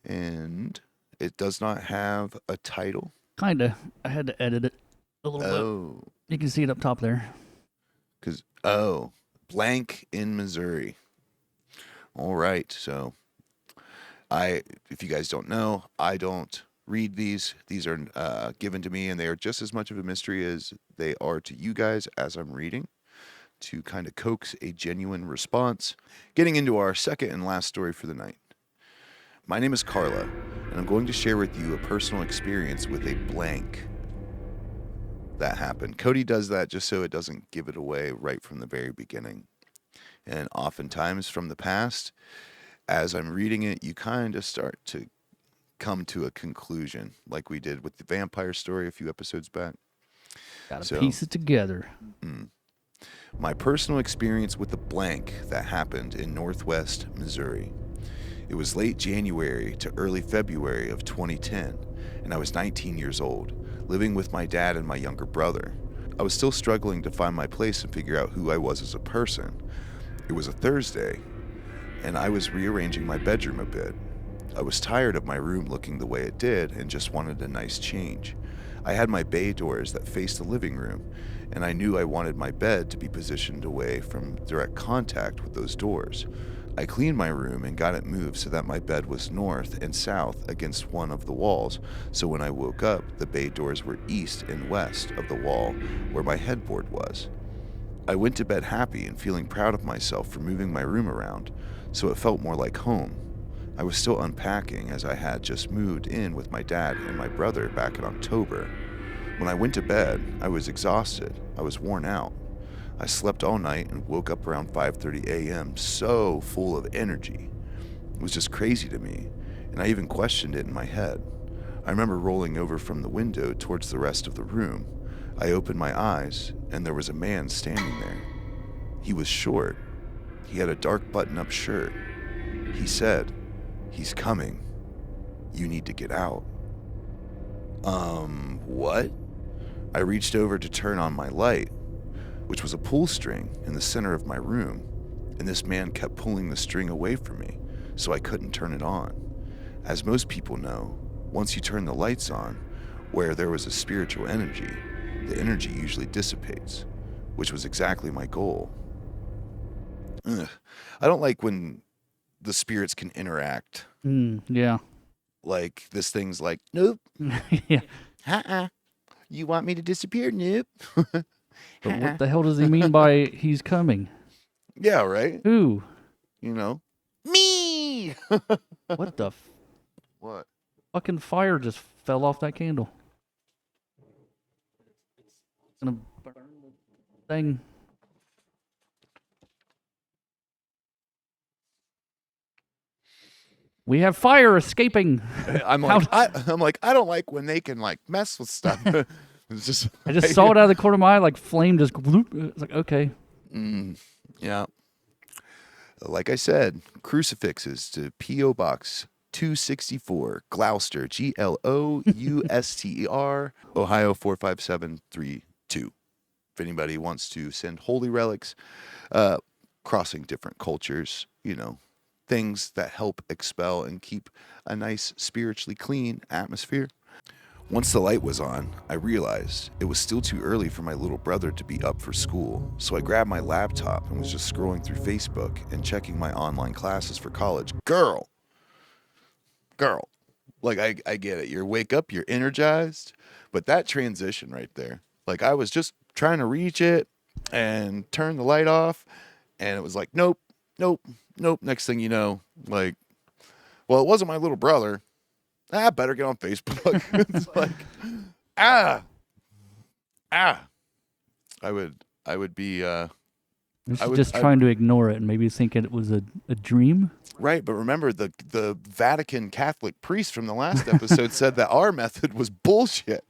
And it does not have a title. Kinda. I had to edit it a little bit. Oh, You can see it up top there. blank in Missouri. All right. So if you guys don't know, I don't read these. These are given to me, and they are just as much of a mystery as they are to you guys as I'm reading. to kind of coax a genuine response. Getting into our second and last story for the night. My name is Carla, and I'm going to share with you a personal experience with a blank that happened. Cody does that just so it doesn't give it away right from the very beginning. And oftentimes from the past, as I'm reading it, you kind of start to come to a conclusion, like we did with the vampire story a few episodes back. Gotta So, piece it together. My personal experience with the blank that happened in Northwest Missouri. It was late January to early February of 2010, and I was 19 years old, living with my dad and my younger brother. I was still struggling to find my place and figure out who I was as a person. It was a Thursday, and I was rearranging my bedroom a bit. I was tired of my room looking the way it did and just wanted a nice change. I had my bay doors that faced the living room, and I knew I wanted my bed to be positioned away from direct contact with those doors. I cleaned my room and got it moved so that my bed was north and south against one of the walls, so when I woke up, the bay doors were east and west of the wall where my headboard was. I went to bed happy and feeling proud of myself for moving my room around, so it felt more like home. I was still unpacking as I had just moved in with my dad and my brother back in October. When I went to bed, I was exhausted. I was worn out. I slept all night and woke up around 5:30 a.m. so full of energy. It was just crazy to me, and I even questioned it in my head. I remember rolling over from the window towards the rest of the room. I opened my eyes, and there was a man standing there. He was short. He had a dark button-up shirt. He said, "He's coming. You need to get out." What? I reached over to turn on my light, which was a pull string in the center of my room, and this man kept pulling the string away from me, so I couldn't turn it on. As most people know, once you turn the lights on, where there was a spiritual energy, the energy usually dissipates, which was exactly my goal. Ugh. I don't like when the spirits can interact. Yeah. Like, this thing's like, nope, Yeah. you want me to disappear? Nope. But what the hell does he mean by he's coming? Yeah, right? Who? You know? Me! What the What? fucking fire just fell off that candle? It's gonna burn the thing. We have fire escaping. I'm How- like, I don't like when they can like mess with stuff. It's just, I just saw it out of the corner of my eye, like flame just. Bloop. It's like, okay. yeah. Like I said, crucifixes to P.O. Box 264, Gloucester, Glouster, Ohio 45732. If anybody wants to send holy relics, crossing different cultures, things that help expel and keep a nice spiritually clean atmosphere. Once the light was on, I realized it was still too early for my little brother to be up for school, so I grabbed my laptop and was just scrolling through Facebook and checking my online classes for college. Girl, like I get it. You wake up, you're energized, but that transition right there, like I was just trying to reach it and turn the light off, and it was like, nope. Next thing you know, like, well, it wasn't my little brother. I better get on Facebook. It's like, I would be, She's just trying to ignore it and maybe thinking it was a dream. right. But remember, the Vatican Catholic priest from the last episode said that our method was bullshit.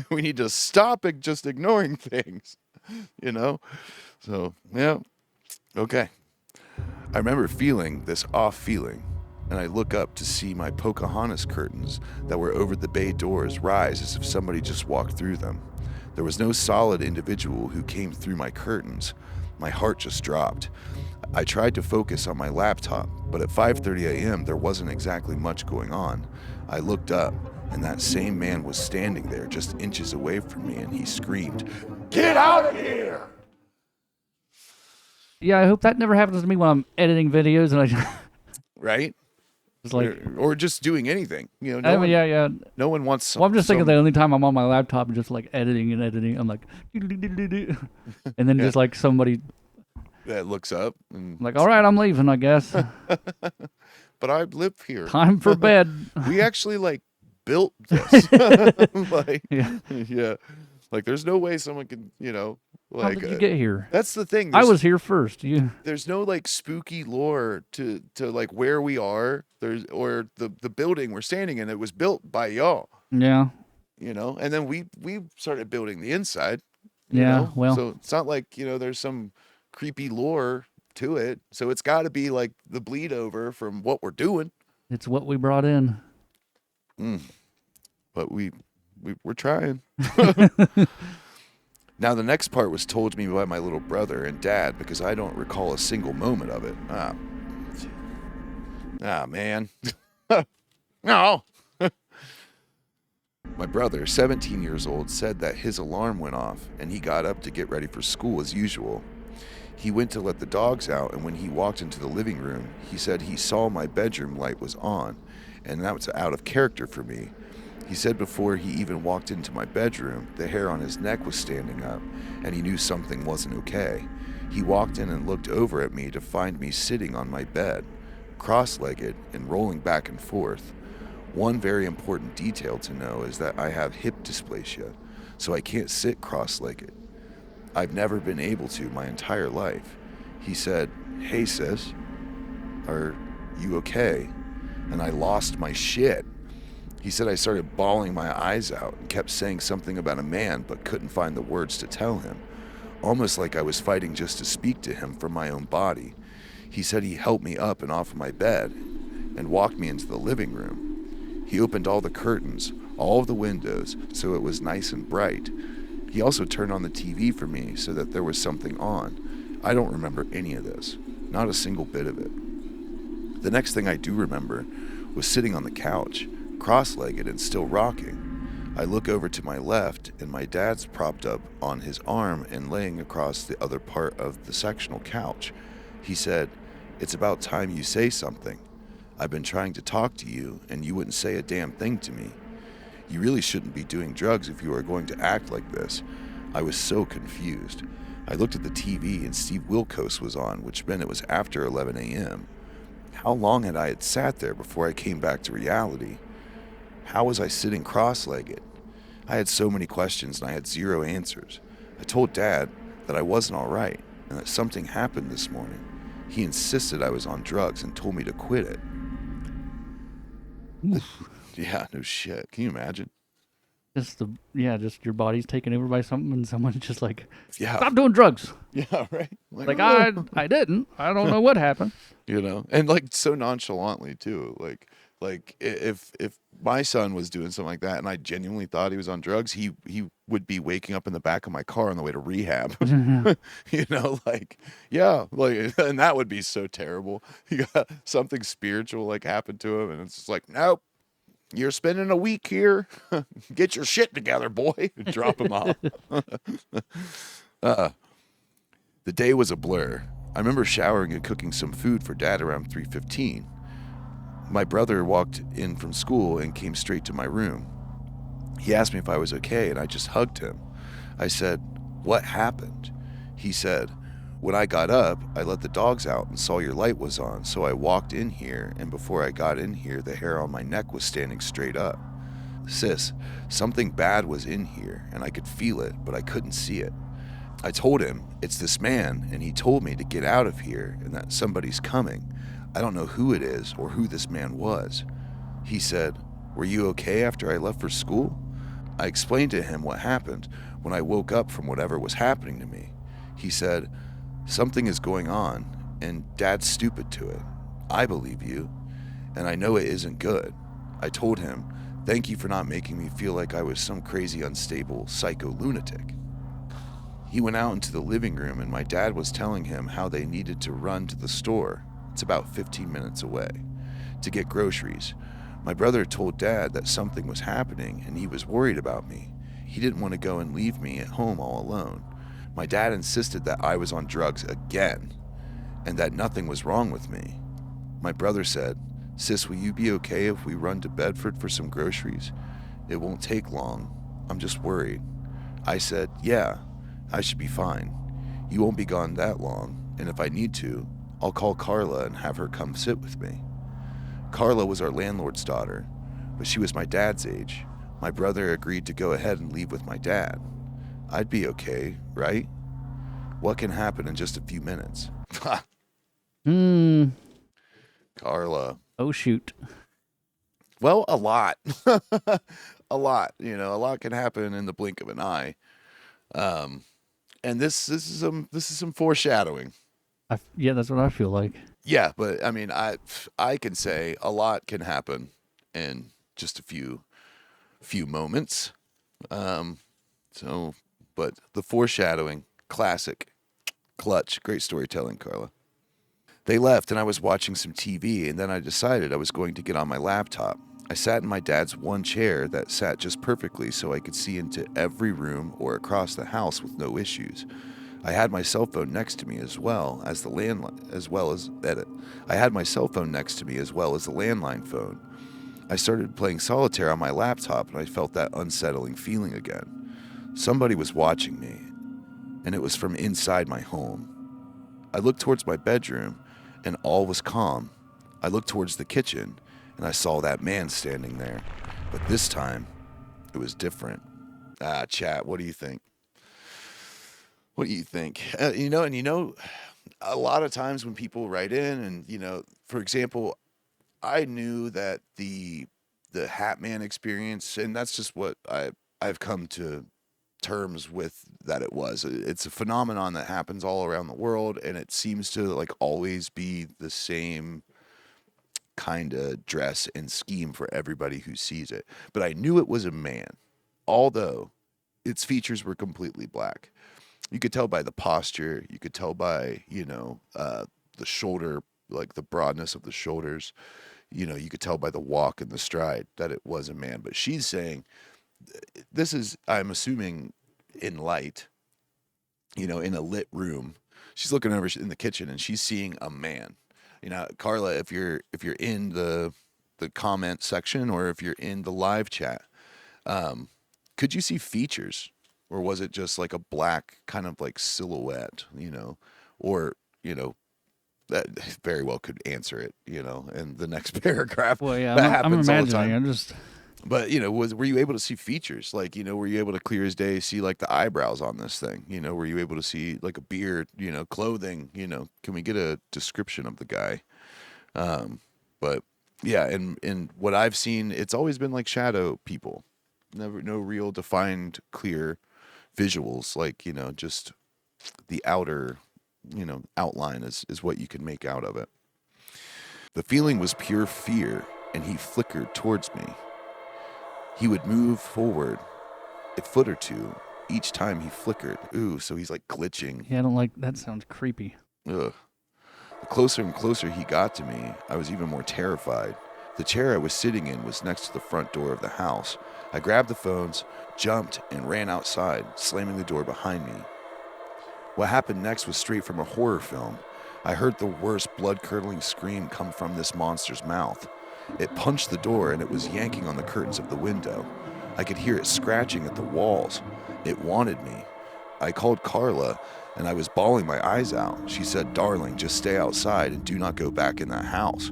We need to stop just ignoring things, So, yeah. Okay. I remember feeling this off feeling, and I look up to see my Pocahontas curtains that were over the bay doors rise as if somebody just walked through them. There was no solid individual who came through my curtains. My heart just dropped. I tried to focus on my laptop, but at 5:30 a.m. there wasn't exactly much going on. I looked up, and that same man was standing there just inches away from me, and he screamed, "Get out of here!" Yeah, I hope that never happens to me when I'm editing videos and I Right? just like, or just doing anything. No yeah. No one wants. Well, I'm just thinking the only time I'm on my laptop and just like editing, I'm like, and then just like somebody that looks up and I'm like, all right, I'm leaving, I guess. but I live here. Time for bed. We actually like built this. Like, Yeah. yeah, like there's no way someone can, How like did you get here? that's the thing. I was here first. You. There's no like spooky lore to like where we are. There's or the building we're standing in. It was built by y'all, Yeah. and then we started building the inside, Yeah. Well, So it's not like there's some creepy lore to it. So it's got to be like the bleed over from what we're doing. it's what we brought in. Mm. But we're trying. Now the next part was told to me by my little brother and dad because I don't recall a single moment of it. Man. No. My brother, 17 years old, said that his alarm went off and he got up to get ready for school as usual. He went to let the dogs out, and when he walked into the living room, he said he saw my bedroom light was on, and that was out of character for me. He said before he even walked into my bedroom, the hair on his neck was standing up, and he knew something wasn't okay. He walked in and looked over at me to find me sitting on my bed, cross-legged and rolling back and forth. One very important detail to know is that I have hip dysplasia, so I can't sit cross-legged. I've never been able to my entire life. He said, "Hey sis, are you okay?" And I lost my shit. He said I started bawling my eyes out and kept saying something about a man but couldn't find the words to tell him, almost like I was fighting just to speak to him from my own body. He said he helped me up and off of my bed and walked me into the living room. He opened all the curtains, all of the windows, so it was nice and bright. He also turned on the TV for me so that there was something on. I don't remember any of this, not a single bit of it. The next thing I do remember was sitting on the couch, cross-legged and still rocking. I look over to my left and my dad's propped up on his arm and laying across the other part of the sectional couch. He said, "It's about time you say something. I've been trying to talk to you and you wouldn't say a damn thing to me. You really shouldn't be doing drugs if you are going to act like this." I was so confused. I looked at the TV and Steve Wilkos was on, which meant it was after 11 a.m. How long had I sat there before I came back to reality? How was I sitting cross-legged? I had so many questions and I had zero answers. I told Dad that I wasn't all right and that something happened this morning. He insisted I was on drugs and told me to quit it. Yeah, no shit. Can you imagine? Just your body's taken over by something, and someone's just like, Yeah. stop doing drugs. Yeah, right. Like I didn't. I don't know what happened. And like so nonchalantly too. Like if my son was doing something like that and I genuinely thought he was on drugs, he would be waking up in the back of my car on the way to rehab. Yeah, like and that would be so terrible. You got something spiritual like happened to him and it's just like, "Nope. You're spending a week here. Get your shit together, boy." Drop him off. The day was a blur. I remember showering and cooking some food for Dad around 3:15. My brother walked in from school and came straight to my room. He asked me if I was okay, and I just hugged him. I said, "What happened?" He said, "When I got up, I let the dogs out and saw your light was on, so I walked in here, and before I got in here, the hair on my neck was standing straight up. Sis, something bad was in here, and I could feel it, but I couldn't see it. I told him, it's this man, and he told me to get out of here and that somebody's coming. I don't know who it is or who this man was." He said, "Were you okay after I left for school?" I explained to him what happened when I woke up from whatever was happening to me. He said, "Something is going on, and Dad's stupid to it. I believe you, and I know it isn't good." I told him, "Thank you for not making me feel like I was some crazy, unstable, psycho lunatic." He went out into the living room and my dad was telling him how they needed to run to the store, it's about 15 minutes away, to get groceries. My brother told Dad that something was happening and he was worried about me. He didn't want to go and leave me at home all alone. My dad insisted that I was on drugs again and that nothing was wrong with me. My brother said, "Sis, will you be okay if we run to Bedford for some groceries? It won't take long. I'm just worried." I said, "Yeah, I should be fine. You won't be gone that long, and if I need to, I'll call Carla and have her come sit with me. Carla was our landlord's daughter, but she was my dad's age. My brother agreed to go ahead and leave with my dad. I'd be okay, right? What can happen in just a few minutes? Hmm. Carla. Oh shoot. Well, a lot. A lot. A lot can happen in the blink of an eye. Um, and this is some foreshadowing. Yeah, that's what I feel like. Yeah, but I mean, I can say a lot can happen in just a few moments. Um, so, but the foreshadowing, classic, clutch, great storytelling, Carla. They left, and I was watching some TV, and then I decided I was going to get on my laptop. I sat in my dad's one chair that sat just perfectly so I could see into every room or across the house with no issues. I had my cell phone next to me as well as the landline, as well as edit. I had my cell phone next to me as well as the landline phone. I started playing solitaire on my laptop, and I felt that unsettling feeling again. Somebody was watching me, and it was from inside my home. I looked towards my bedroom, and all was calm. I looked towards the kitchen, and I saw that man standing there. But this time, it was different. Chat, what do you think? What do you think? A lot of times when people write in, and for example, I knew that the Hat Man experience, and that's just what I've come to terms with that it was. It's a phenomenon that happens all around the world, and it seems to like always be the same kind of dress and scheme for everybody who sees it. But I knew it was a man, although its features were completely black. You could tell by the posture, you could tell by, the shoulder, like the broadness of the shoulders. You could tell by the walk and the stride that it was a man. But she's saying this is, I'm assuming, in light, in a lit room. She's looking over in the kitchen and she's seeing a man. Carla, if you're in the comment section or if you're in the live chat, um, could you see features, or was it just like a black kind of like silhouette? Or that very well could answer it. In the next paragraph. Well, yeah, That I'm happens all the imagining. time. I'm just. But were you able to see features? Like, were you able to clear as day see like the eyebrows on this thing? Were you able to see like a beard? Clothing? Can we get a description of the guy? But yeah, and what I've seen, it's always been like shadow people. Never no real defined clear visuals. Like just the outer outline is what you can make out of it. The feeling was pure fear, and he flickered towards me. He would move forward a foot or two each time he flickered. Ooh, so he's like glitching. Yeah, I don't like that. Sounds creepy. Ugh. The closer and closer he got to me, I was even more terrified. The chair I was sitting in was next to the front door of the house. I grabbed the phones, jumped, and ran outside, slamming the door behind me. What happened next was straight from a horror film. I heard the worst blood-curdling scream come from this monster's mouth. It punched the door and it was yanking on the curtains of the window. I could hear it scratching at the walls. It wanted me. I called Carla and I was bawling my eyes out. She said, "Darling, just stay outside and do not go back in that house.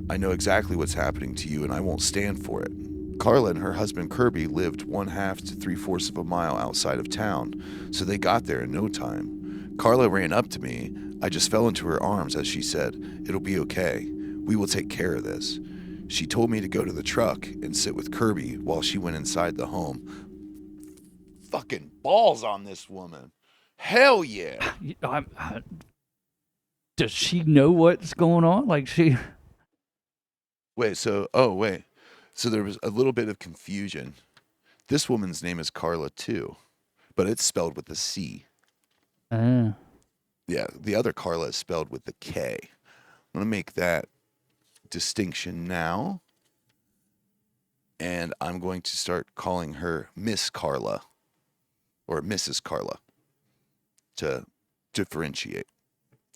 I know exactly what's happening to you and I won't stand for it." Carla and her husband Kirby lived 1/2 to 3/4 of a mile outside of town, so they got there in no time. Carla ran up to me. I just fell into her arms as she said, "It'll be okay. We will take care of this." She told me to go to the truck and sit with Kirby while she went inside the home. Fucking balls on this woman. Hell yeah. Does she know what's going on? Like she. Wait. So there was a little bit of confusion. This woman's name is Carla too, but it's spelled with a C. Uh, Yeah, the other Carla is spelled with the K. I'm going to make that distinction now. And I'm going to start calling her Miss Carla or Mrs. Carla to differentiate.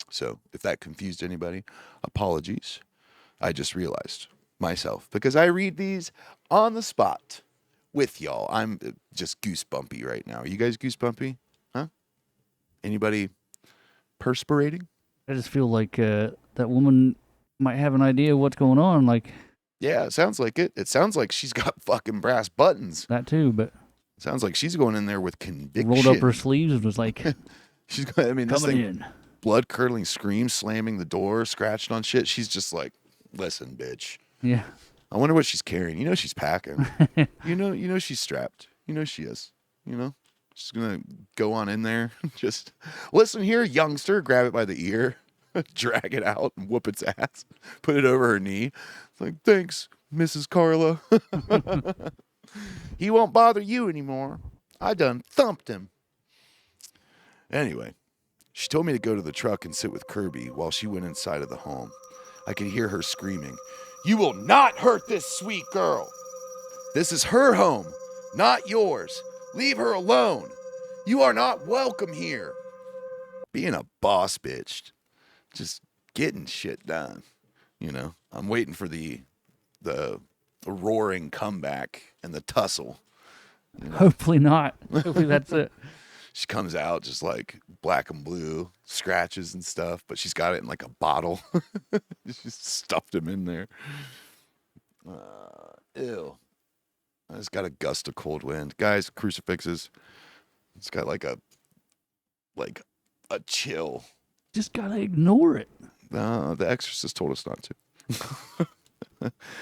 So if that confused anybody, apologies. I just realized myself because I read these on the spot with y'all. I'm just goosebumpy right now. Are you guys goosebumpy? Huh? Anybody perspirating? I just feel like that woman might have an idea of what's going on, like Yeah, it sounds like it. It sounds like she's got fucking brass buttons. that too. But Sounds like she's going in there with rolled up her conviction. sleeves and was like, She's got, I mean, this "Coming thing, in." blood curdling scream, slamming the door, scratching on shit. She's just like, listen, bitch. Yeah. I wonder what she's carrying. You know she's packing. You know she's strapped. You know she is. You know? She's gonna go on in there. Just listen here, youngster, grab it by the ear, drag it out and whoop its ass. Put it over her knee. It's like, thanks, Mrs. Carla. He won't bother you anymore. I done thumped him. Anyway, she told me to go to the truck and sit with Kirby while she went inside of the home. I could hear her screaming, "You will not hurt this sweet girl. This is her home, not yours. Leave her alone. You are not welcome here." Being a boss bitch, just getting shit done. You know, I'm waiting for the roaring comeback and the tussle. You know? Hopefully not. Hopefully that's it. She comes out just like black and blue, scratches and stuff, but she's got it in like a bottle. She's stuffed him in there. Ew. I just got a gust of cold wind. Guys, crucifixes. It's got like a chill. Just gotta ignore it. The Exorcist told us not to.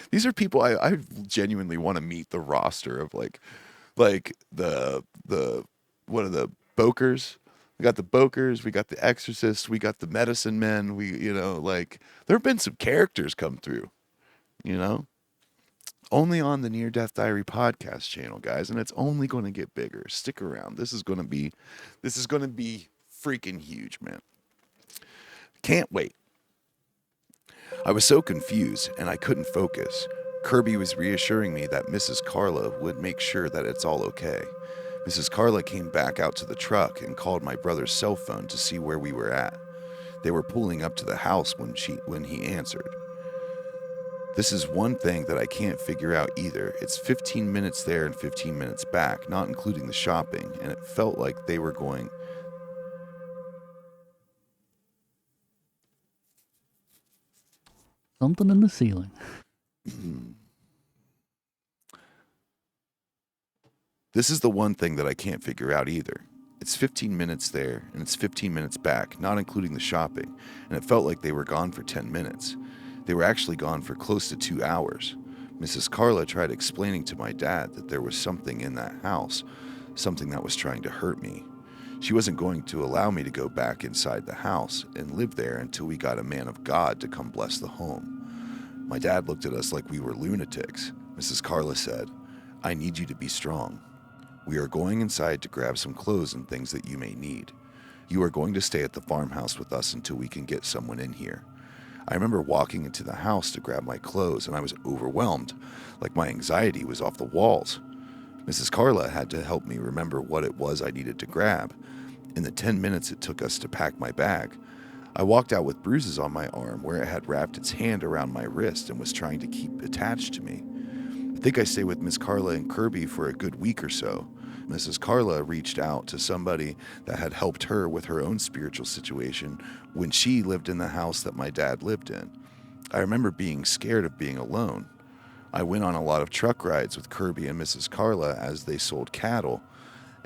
These are people I genuinely want to meet the roster of like the what are the Bokers? We got the Bokers, we got the Exorcists, we got the Medicine Men. Like there have been some characters come through. You know, only on the Near Death Diary podcast channel, guys, and it's only going to get bigger. Stick around. This is going to be freaking huge, man. Can't wait. I was so confused and I couldn't focus. Kirby was reassuring me that Mrs. Carla would make sure that it's all okay. Mrs. Carla came back out to the truck and called my brother's cell phone to see where we were at. They were pulling up to the house when he answered. This is one thing that I can't figure out either. It's 15 minutes there and 15 minutes back, not including the shopping, and it felt like they were going... Something in the ceiling. This is the one thing that I can't figure out either. It's 15 minutes there and it's 15 minutes back, not including the shopping, and it felt like they were gone for 10 minutes. They were actually gone for close to 2 hours. Mrs. Carla tried explaining to my dad that there was something in that house, something that was trying to hurt me. She wasn't going to allow me to go back inside the house and live there until we got a man of God to come bless the home. My dad looked at us like we were lunatics. Mrs. Carla said, "I need you to be strong. We are going inside to grab some clothes and things that you may need. You are going to stay at the farmhouse with us until we can get someone in here." I remember walking into the house to grab my clothes and I was overwhelmed, like my anxiety was off the walls. Mrs. Carla had to help me remember what it was I needed to grab. In the 10 minutes it took us to pack my bag, I walked out with bruises on my arm where it had wrapped its hand around my wrist and was trying to keep attached to me. I think I stayed with Miss Carla and Kirby for a good week or so. Mrs. Carla reached out to somebody that had helped her with her own spiritual situation when she lived in the house that my dad lived in. I remember being scared of being alone. I went on a lot of truck rides with Kirby and Mrs. Carla as they sold cattle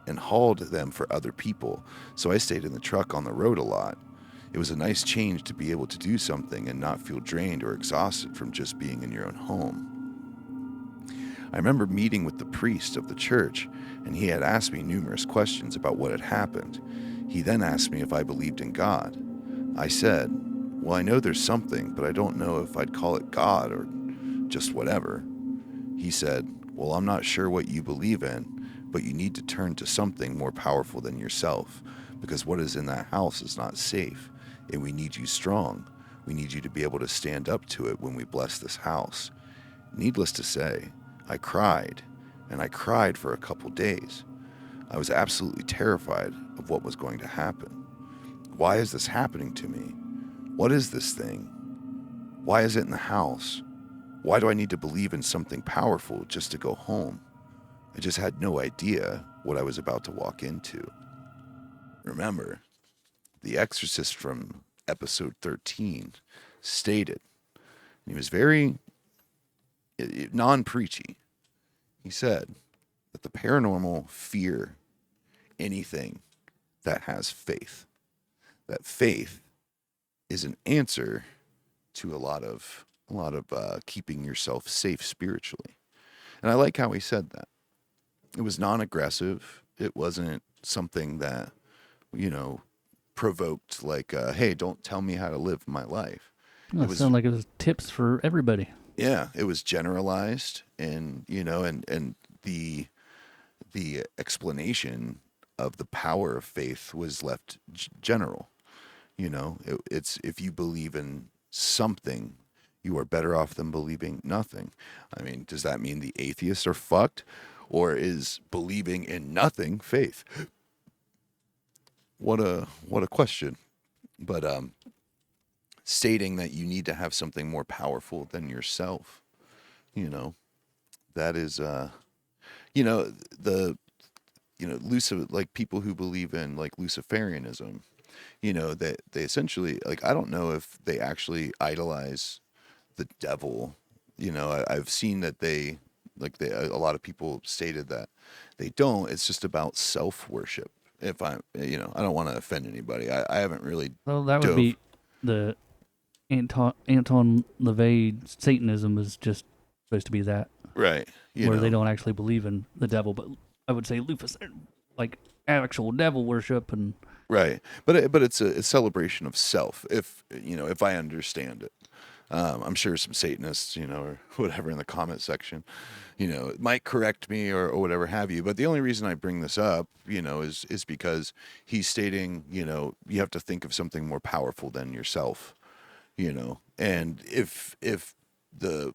and hauled them for other people, so I stayed in the truck on the road a lot. It was a nice change to be able to do something and not feel drained or exhausted from just being in your own home. I remember meeting with the priest of the church, and he had asked me numerous questions about what had happened. He then asked me if I believed in God. I said, "Well, I know there's something, but I don't know if I'd call it God or just whatever." He said, "Well, I'm not sure what you believe in, but you need to turn to something more powerful than yourself, because what is in that house is not safe, and we need you strong. We need you to be able to stand up to it when we bless this house." Needless to say, I cried, and I cried for a couple days. I was absolutely terrified of what was going to happen. Why is this happening to me? What is this thing? Why is it in the house? Why do I need to believe in something powerful just to go home? I just had no idea what I was about to walk into. Remember, the exorcist from episode 13, stated, and he was very non preachy. He said that the paranormal fear anything that has faith. That faith is an answer to a lot of keeping yourself safe spiritually. And I like how he said that. It was non-aggressive. It wasn't something that you know provoked like, "Hey, don't tell me how to live my life." Well, It it was sounded like it was tips for everybody. yeah, it was generalized, and and the explanation of the power of faith was left general. It's if you believe in something, you are better off than believing nothing. I mean, does that mean the atheists are fucked, or is believing in nothing faith? What a question. But stating that you need to have something more powerful than yourself, you know, that is you know the like people who believe in like Luciferianism, that they essentially, like, I don't know if they actually idolize the devil. I've seen that a lot of people stated that they don't. It's just about self worship. If I don't want to offend anybody. I haven't really Well, that would dove be the Anton LaVey Satanism is just supposed to be that, right. where they don't actually believe in the devil, but I would say Lufus, like actual devil worship, and Right, but it's a celebration of self. If I understand it, I'm sure some Satanists, or whatever in the comment section, might correct me or whatever have you. But the only reason I bring this up, is because he's stating, you have to think of something more powerful than yourself, and if the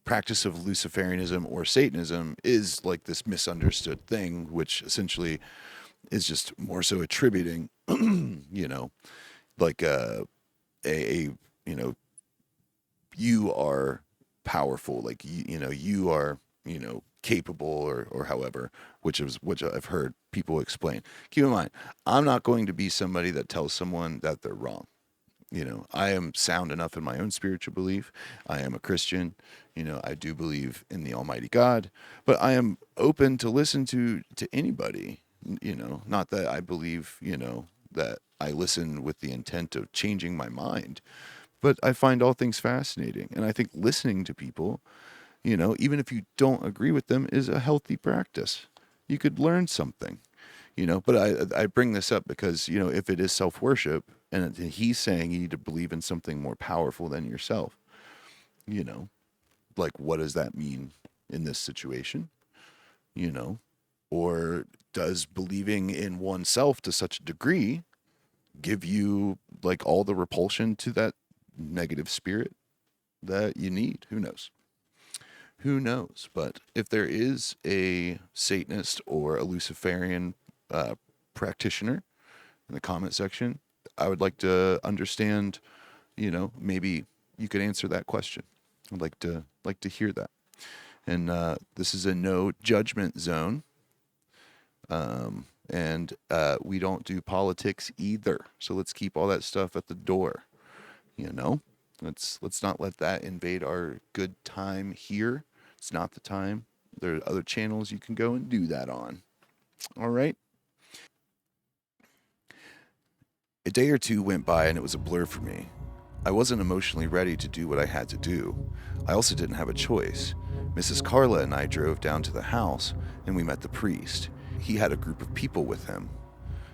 practice of Luciferianism or Satanism is like this misunderstood thing, which essentially is just more so attributing, like a you are powerful, like you are capable, or however, which I've heard people explain. Keep in mind, I'm not going to be somebody that tells someone that they're wrong. I am sound enough in my own spiritual belief. I am a Christian. I do believe in the Almighty God, but I am open to listen to anybody. Not that I believe, that I listen with the intent of changing my mind, but I find all things fascinating, and I think listening to people, even if you don't agree with them, is a healthy practice. You could learn something. But I bring this up because, if it is self worship and he's saying you need to believe in something more powerful than yourself, you know, like, what does that mean in this situation? You know, or does believing in oneself to such a degree give you like all the repulsion to that negative spirit that you need? Who knows? Who knows? But if there is a Satanist or a Luciferian practitioner in the comment section, I would like to understand. Maybe you could answer that question. I'd like to hear that. And this is a no judgment zone, and we don't do politics either. So let's keep all that stuff at the door. You know, let's not let that invade our good time here. It's not the time. There are other channels you can go and do that on. All right. A day or two went by and it was a blur for me. I wasn't emotionally ready to do what I had to do. I also didn't have a choice. Mrs. Carla and I drove down to the house and we met the priest. He had a group of people with him.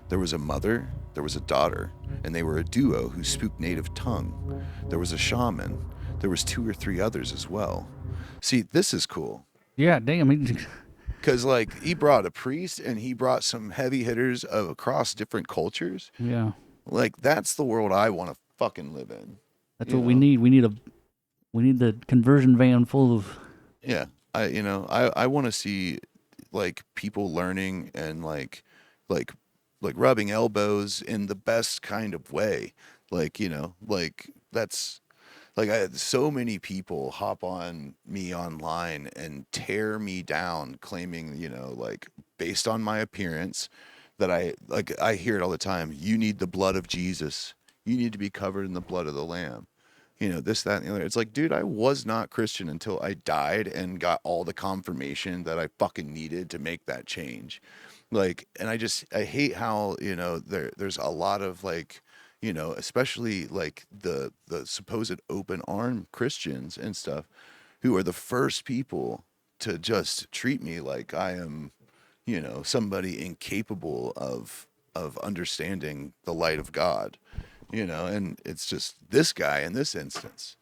There was a mother, there was a daughter, and they were a duo who spoke native tongue. There was a shaman. There was 2 or 3 others as well. See, this is cool. yeah, damn, Because, like, he brought a priest and he brought some heavy hitters of across different cultures. yeah, Like, that's the world I want to fucking live in. that's You what we know? need. We need the conversion van full of. Yeah. I want to see, like, people learning and, like, like rubbing elbows in the best kind of way. Like, like, that's like, I had so many people hop on me online and tear me down, claiming, like, based on my appearance, that I hear it all the time. You need the blood of Jesus. You need to be covered in the blood of the Lamb. This, that, and the other. It's like, dude, I was not Christian until I died and got all the confirmation that I fucking needed to make that change. Like, and I hate how, there's a lot of like, especially like the supposed open arm Christians and stuff who are the first people to just treat me like I am, somebody incapable of understanding the light of God, and it's just this guy in this instance.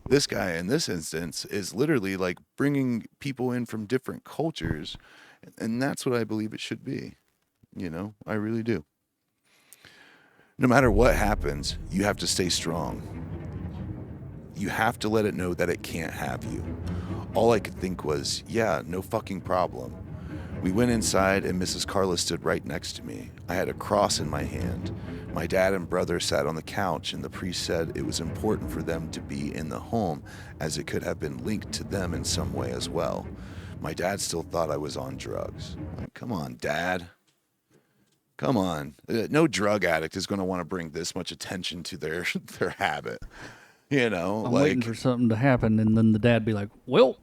This guy in this instance is literally like bringing people in from different cultures, and that's what I believe it should be. I really do. No matter what happens, you have to stay strong. You have to let it know that it can't have you. All I could think was, yeah, no fucking problem. We went inside and Mrs. Carla stood right next to me. I had a cross in my hand. My dad and brother sat on the couch, and the priest said it was important for them to be in the home as it could have been linked to them in some way as well. My dad still thought I was on drugs. Like, come on, Dad. Come on. No drug addict is going to want to bring this much attention to their their habit. I'm waiting for something to happen, and then the dad be like, "Well,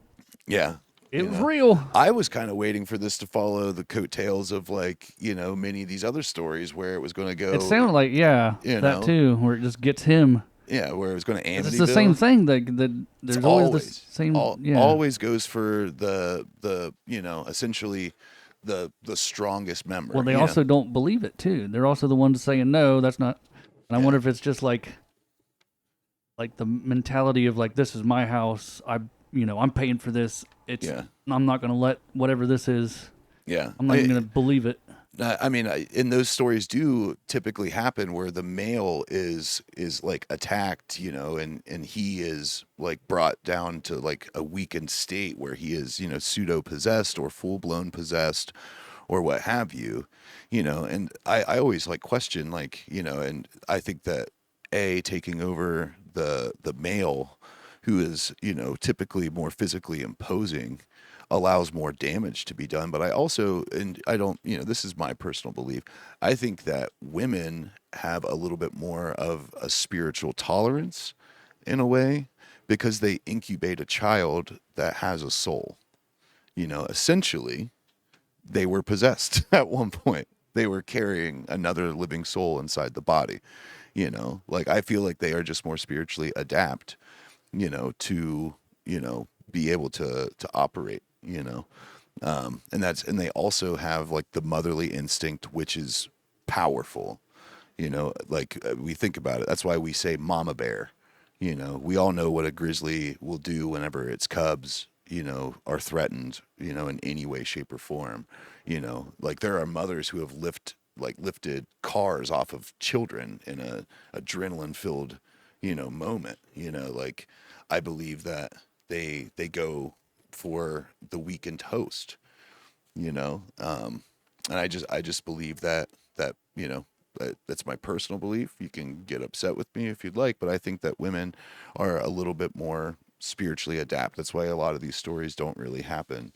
yeah. it was real." I was kind of waiting for this to follow the coattails of like, many of these other stories where it was going to go. It sounded like that too, where it just gets him. Yeah, where it was going to Amityville. It's the same thing. That there's always the same. Always goes for the essentially the strongest member. Well, they also don't believe it too. They're also the ones saying no, that's not. And I wonder if it's just like the mentality of like, this is my house. I'm paying for this. I'm not going to let whatever this is. Yeah, I'm not even going to believe it. I mean, and those stories do typically happen where the male is like attacked, and he is like brought down to like a weakened state where he is, pseudo possessed or full blown possessed, or what have you, And I always like question like, and I think that taking over the male, who is typically more physically imposing, allows more damage to be done. But I also, and I don't, this is my personal belief, I think that women have a little bit more of a spiritual tolerance in a way because they incubate a child that has a soul. Essentially, they were possessed at one point. They were carrying another living soul inside the body. Like I feel like they are just more spiritually adapt, to, be able to operate, and they also have like the motherly instinct, which is powerful, like we think about it. That's why we say mama bear, we all know what a grizzly will do whenever its cubs, are threatened, in any way, shape or form, like there are mothers who have lifted cars off of children in a adrenaline filled, moment, like I believe that they go for the weakened host, and I just believe that that's my personal belief. You can get upset with me if you'd like, but I think that women are a little bit more spiritually adapt. That's why a lot of these stories don't really happen,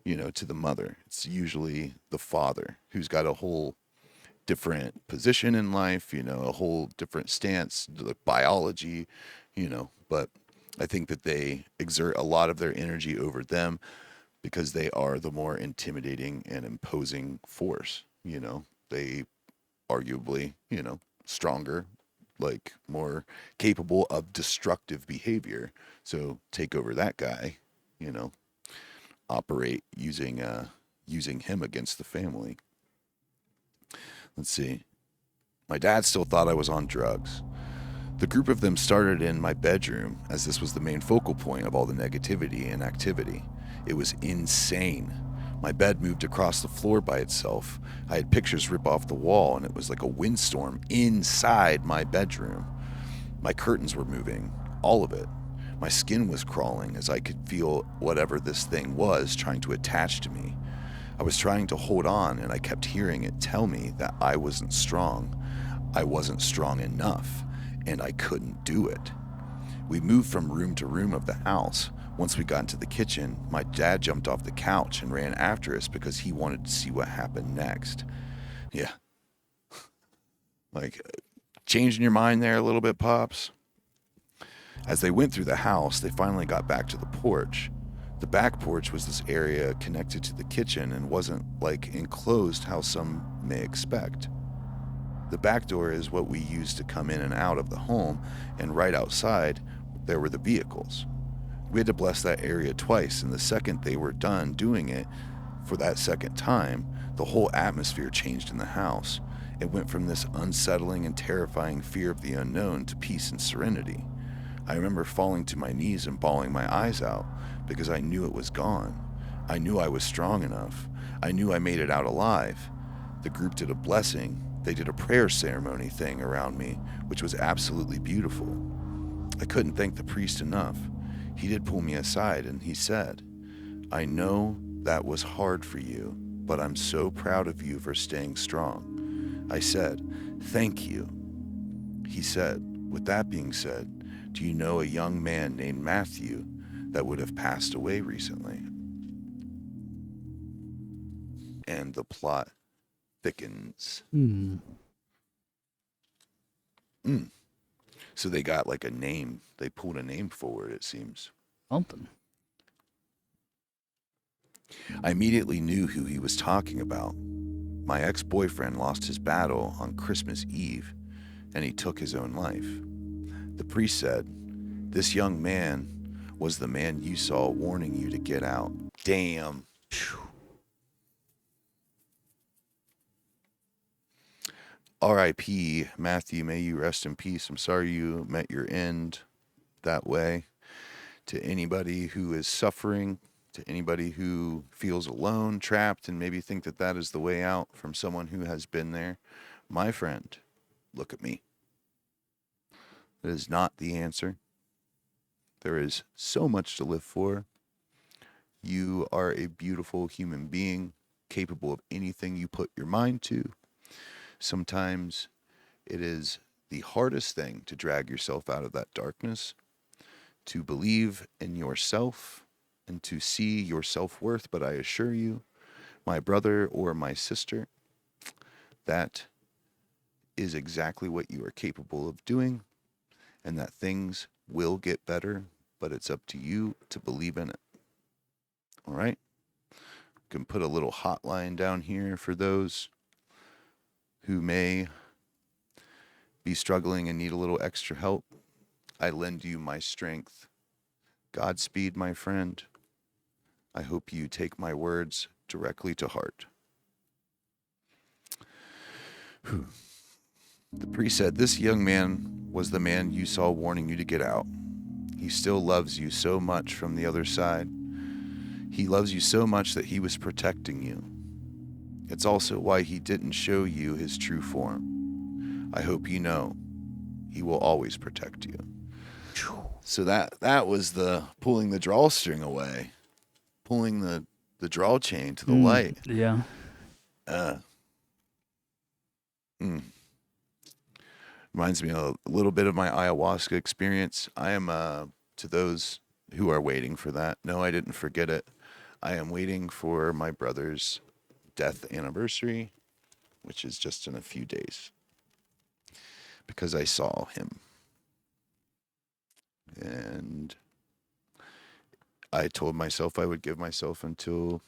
to the mother. It's usually the father who's got a whole different position in life, a whole different stance, like biology, but I think that they exert a lot of their energy over them because they are the more intimidating and imposing force. They arguably, stronger, like more capable of destructive behavior. So take over that guy, operate using him against the family. Let's see. My dad still thought I was on drugs. The group of them started in my bedroom, as this was the main focal point of all the negativity and activity. It was insane. My bed moved across the floor by itself. I had pictures rip off the wall, and it was like a windstorm inside my bedroom. My curtains were moving, all of it. My skin was crawling as I could feel whatever this thing was trying to attach to me. I was trying to hold on, and I kept hearing it tell me that I wasn't strong. I wasn't strong enough, and I couldn't do it. We moved from room to room of the house. Once we got into the kitchen, my dad jumped off the couch and ran after us because he wanted to see what happened next. Yeah. Like, Changing your mind there a little bit, Pops? As they went through the house, they finally got back to the porch. The back porch was this area connected to the kitchen and wasn't like enclosed how some may expect. The back door is what we use to come in and out of the home, and right outside, there were the vehicles. We had to bless that area twice, and the second they were done doing it, for that second time, the whole atmosphere changed in the house. It went from this unsettling and terrifying fear of the unknown to peace and serenity. I remember falling to my knees and bawling my eyes out because I knew it was gone. I knew I was strong enough. I knew I made it out alive. The group did a blessing. They did a prayer ceremony thing around me, which was absolutely beautiful. I couldn't thank the priest enough. He did pull me aside and he said, "I know that was hard for you, but I'm so proud of you for staying strong." I said, "Thank you." He said, "With that being said, do you know a young man named Matthew that would have passed away recently?" And the plot thickens. Hmm. Mm. So they got like a name. They pulled a name forward, it seems. Something. I immediately knew who he was talking about. My ex-boyfriend lost his battle on Christmas Eve, and he took his own life. The priest said, "This young man was the man you saw warning you to get out." Damn. Phew. R.I.P. Matthew, may you rest in peace. I'm sorry you met your end that way. To anybody who is suffering, to anybody who feels alone, trapped, and maybe think that that is the way out from someone who has been there, my friend, look at me. That is not the answer. There is so much to live for. You are a beautiful human being, capable of anything you put your mind to. Sometimes it is the hardest thing to drag yourself out of that darkness, to believe in yourself and to see your self-worth. But I assure you, my brother or my sister, that is exactly what you are capable of doing, and that things will get better, but it's up to you to believe in it. All right? You can put a little hotline down here for those who may be struggling and need a little extra help. I lend you my strength. Godspeed, my friend. I hope you take my words directly to heart. The priest said, "This young man was the man you saw warning you to get out. He still loves you so much from the other side. He loves you so much that he was protecting you. It's also why he didn't show you his true form. I hope you know he will always protect you." So that was the pulling the drawstring away, pulling the draw chain to the light. Yeah. Uh, mm. Reminds me a little bit of my ayahuasca experience. I am, to those who are waiting for that, no, I didn't forget it. I am waiting for my brother's death anniversary, which is just in a few days, because I saw him. And I told myself I would give myself until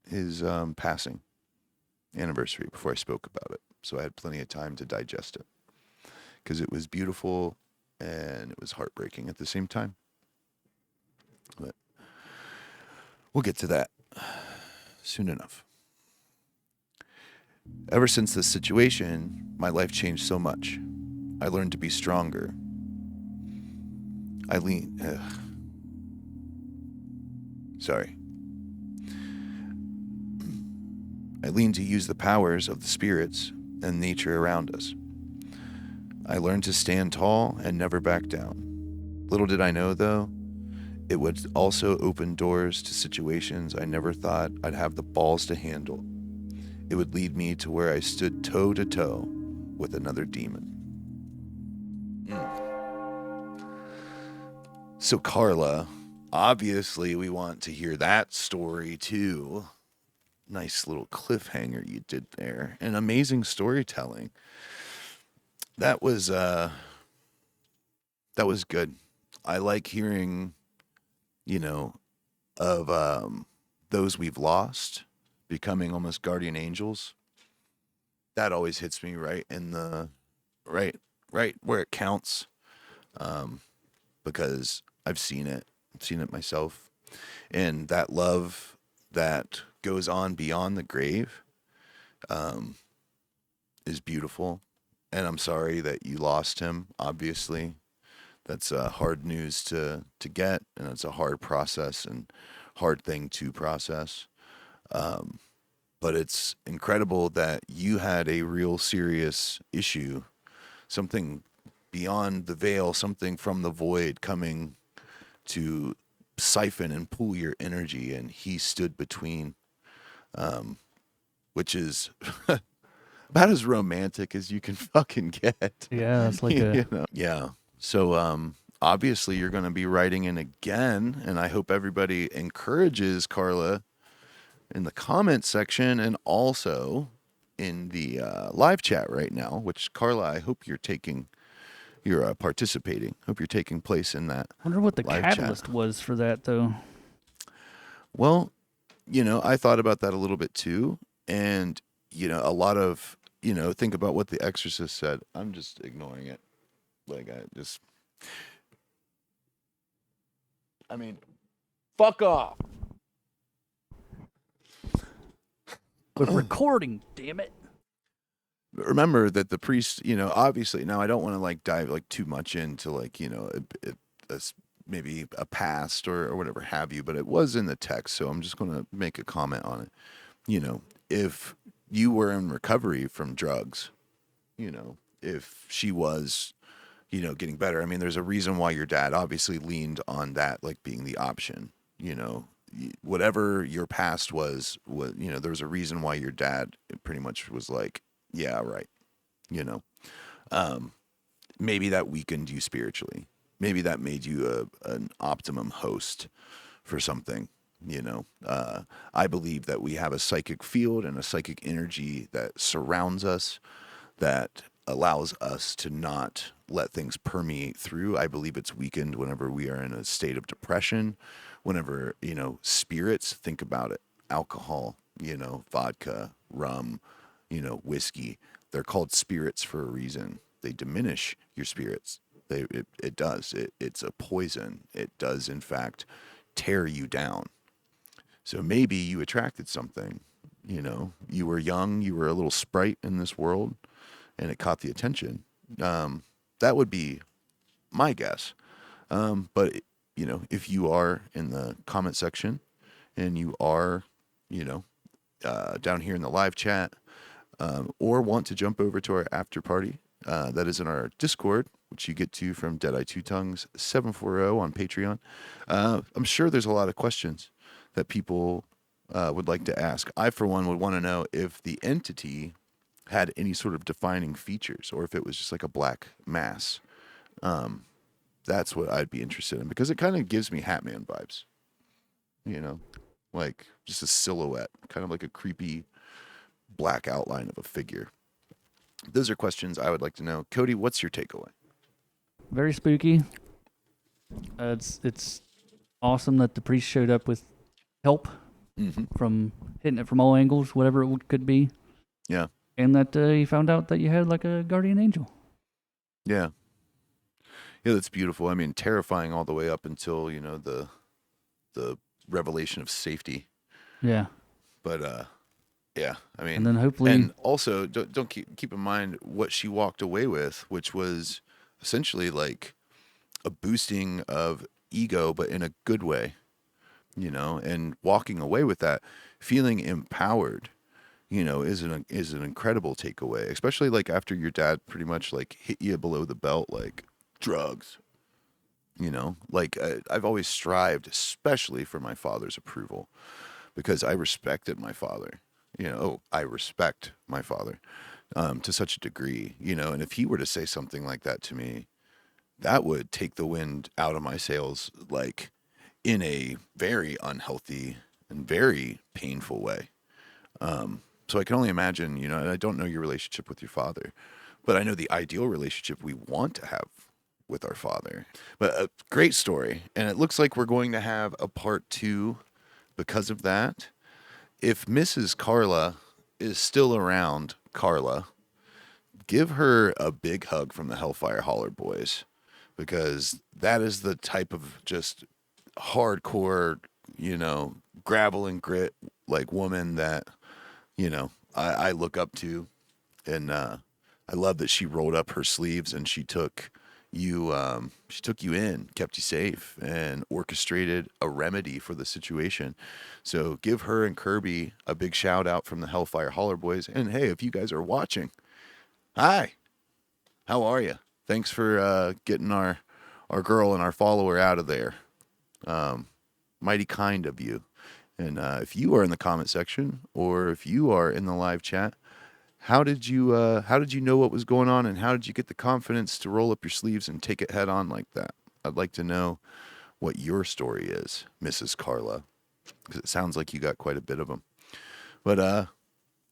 his passing anniversary before I spoke about it. So I had plenty of time to digest it, because it was beautiful and it was heartbreaking at the same time. But we'll get to that soon enough. Ever since this situation, my life changed so much. I learned to be stronger. I lean. Sorry. I lean to use the powers of the spirits and nature around us. I learned to stand tall and never back down. Little did I know, though, it would also open doors to situations I never thought I'd have the balls to handle. It would lead me to where I stood toe to toe with another demon. So, Carla, obviously, we want to hear that story too. Nice little cliffhanger you did there, and amazing storytelling. That was that was good. I like hearing, you know, of those we've lost becoming almost guardian angels. That always hits me right in the right right where it counts, um, because I've seen it. I've seen it myself, and that love that goes on beyond the grave, um, is beautiful. And I'm sorry that you lost him. Obviously, that's hard news to get, and it's a hard process and hard thing to process. Um, but it's incredible that you had a real serious issue, something beyond the veil, something from the void coming to siphon and pull your energy, and he stood between, um, which is about as romantic as you can fucking get. Yeah, it's like a You know? Yeah. So obviously you're going to be writing in again, and I hope everybody encourages Carla in the comment section and also in the live chat right now. Which Carla, I hope you're participating. Hope you're taking place in that wonder what the live chat. catalyst was for that though. Well, I thought about that a little bit too, and a lot of think about what The Exorcist said. I'm just ignoring it. Like I mean, fuck off. With recording, damn it. Remember that the priest, obviously. Now I don't want to like dive like too much into like maybe a past or whatever have you, but it was in the text, so I'm just going to make a comment on it. If you were in recovery from drugs, if she was, getting better. I mean, there's a reason why your dad obviously leaned on that, like being the option. Whatever your past was, there was a reason why your dad pretty much was like, yeah, right. You know, um, maybe that weakened you spiritually. Maybe that made you an optimum host for something. I believe that we have a psychic field and a psychic energy that surrounds us, that allows us to not let things permeate through. I believe it's weakened whenever we are in a state of depression, whenever, spirits, think about it, alcohol, vodka, rum, whiskey, they're called spirits for a reason. They diminish your spirits. It does. It's a poison. It does, in fact, tear you down. So maybe you attracted something. You were young, you were a little sprite in this world, and it caught the attention. That would be my guess. But if you are in the comment section and you are, you know, down here in the live chat, or want to jump over to our after party, that is in our Discord, which you get to from Deadeye Two Tongues 740 on Patreon. I'm sure there's a lot of questions that people would like to ask. I, for one, would want to know if the entity had any sort of defining features or if it was just like a black mass. That's what I'd be interested in, because it kind of gives me Hatman vibes, you know, like just a silhouette, kind of like a creepy black outline of a figure. Those are questions I would like to know. Cody, what's your takeaway? Very spooky. It's awesome that the priest showed up with help Mm-hmm. from hitting it from all angles, whatever could be, Yeah. and that he found out that you had like a guardian angel. Yeah. Yeah, that's beautiful. I mean, terrifying all the way up until, the revelation of safety. Yeah, But yeah, I and mean, then hopefully, and also don't keep in mind what she walked away with, which was essentially like a boosting of ego, but in a good way, and walking away with that, feeling empowered, is an incredible takeaway, especially like after your dad pretty much like hit you below the belt, like drugs. Like I've always strived, especially for my father's approval, because I respected my father. I respect my father to such a degree, and if he were to say something like that to me, that would take the wind out of my sails, like in a very unhealthy and very painful way. So I can only imagine, and I don't know your relationship with your father, but I know the ideal relationship we want to have with our Father. But a great story, and it looks like we're going to have a part 2 because of that. If Mrs. Carla is still around, Carla, give her a big hug from the Hellfire Holler Boys, because that is the type of just hardcore, gravel and grit like woman that, I look up to. And I love that she rolled up her sleeves and she took you in, kept you safe, and orchestrated a remedy for the situation. So give her and Kirby a big shout out from the Hellfire Holler Boys. And hey, if you guys are watching, hi, how are you? Thanks for getting our girl and our follower out of there. Mighty kind of you. And if you are in the comment section or if you are in the live chat, how did you know what was going on, and how did you get the confidence to roll up your sleeves and take it head on like that? I'd like to know what your story is, Mrs. Carla, because it sounds like you got quite a bit of them. But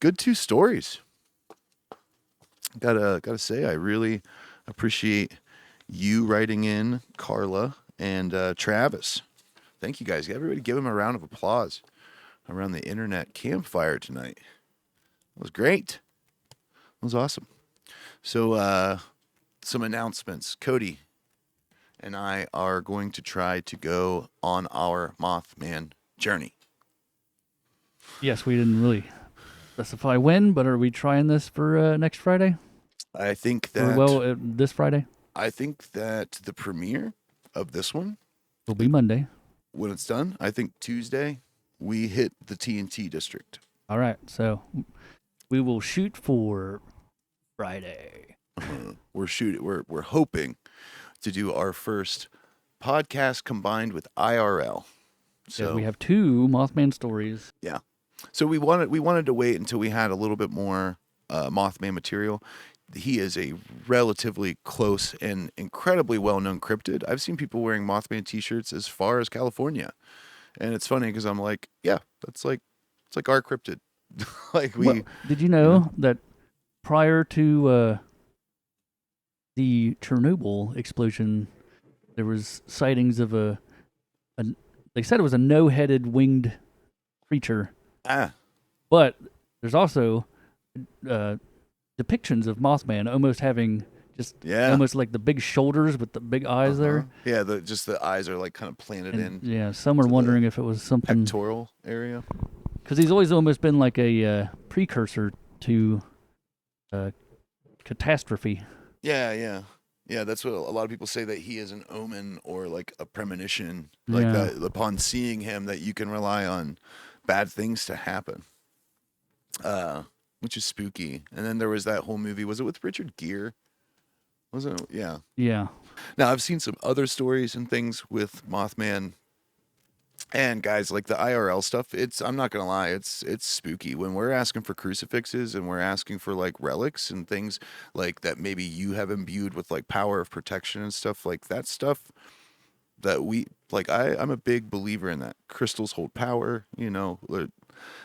good 2 stories. Gotta say, I really appreciate you writing in, Carla and Travis. Thank you guys. Everybody give him a round of applause around the internet campfire tonight. It was great. It was awesome. So, some announcements. Cody and I are going to try to go on our Mothman journey. Yes, we didn't really specify when, but are we trying this for next Friday? I think Or that this Friday I think that the premiere of this one, will be Monday. when it's done, I think Tuesday we hit the TNT district. All right, so we will shoot for Friday. We're hoping to do our first podcast combined with IRL. So So we have 2 Mothman stories. yeah. So we wanted to wait until we had a little bit more Mothman material. He is a relatively close and incredibly well-known cryptid. I've seen people wearing Mothman T-shirts as far as California, and it's funny because I'm like, yeah, it's like our cryptid. Like Well, did you know that prior to the Chernobyl explosion, there was sightings of a they said it was a no-headed winged creature, ah but there's also depictions of Mothman almost having just yeah almost like the big shoulders with the big eyes there. yeah the eyes are like kind of planted And in yeah, some are to the wondering if it was something pectoral area. because he's always almost been like a precursor to catastrophe. Yeah, that's what a lot of people say, that he is an omen or like a premonition, like Yeah. that upon seeing him that you can rely on bad things to happen. Which is spooky. And then there was that whole movie, was it with Richard Gere? Wasn't it? Yeah. Yeah. Now I've seen some other stories and things with Mothman. And guys, like the IRL stuff, I'm not gonna lie, it's spooky. When we're asking for crucifixes and we're asking for like relics and things like that, maybe you have imbued with like power of protection and stuff, like that stuff that we like. I'm a big believer in that. Crystals hold power,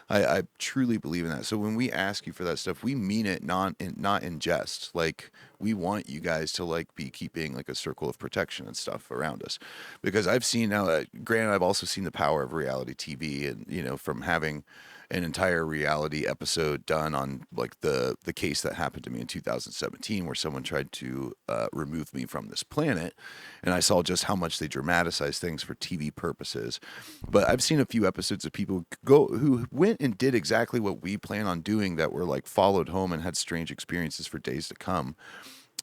I truly believe in that. So when we ask you for that stuff, we mean it, not in jest. Like, we want you guys to like be keeping like a circle of protection and stuff around us, because I've seen now. Granted, I've also seen the power of reality TV, and from having an entire reality episode done on like the case that happened to me in 2017, where someone tried to remove me from this planet, and I saw just how much they dramatize things for TV purposes. But I've seen a few episodes of people who went and did exactly what we plan on doing, that were like followed home and had strange experiences for days to come.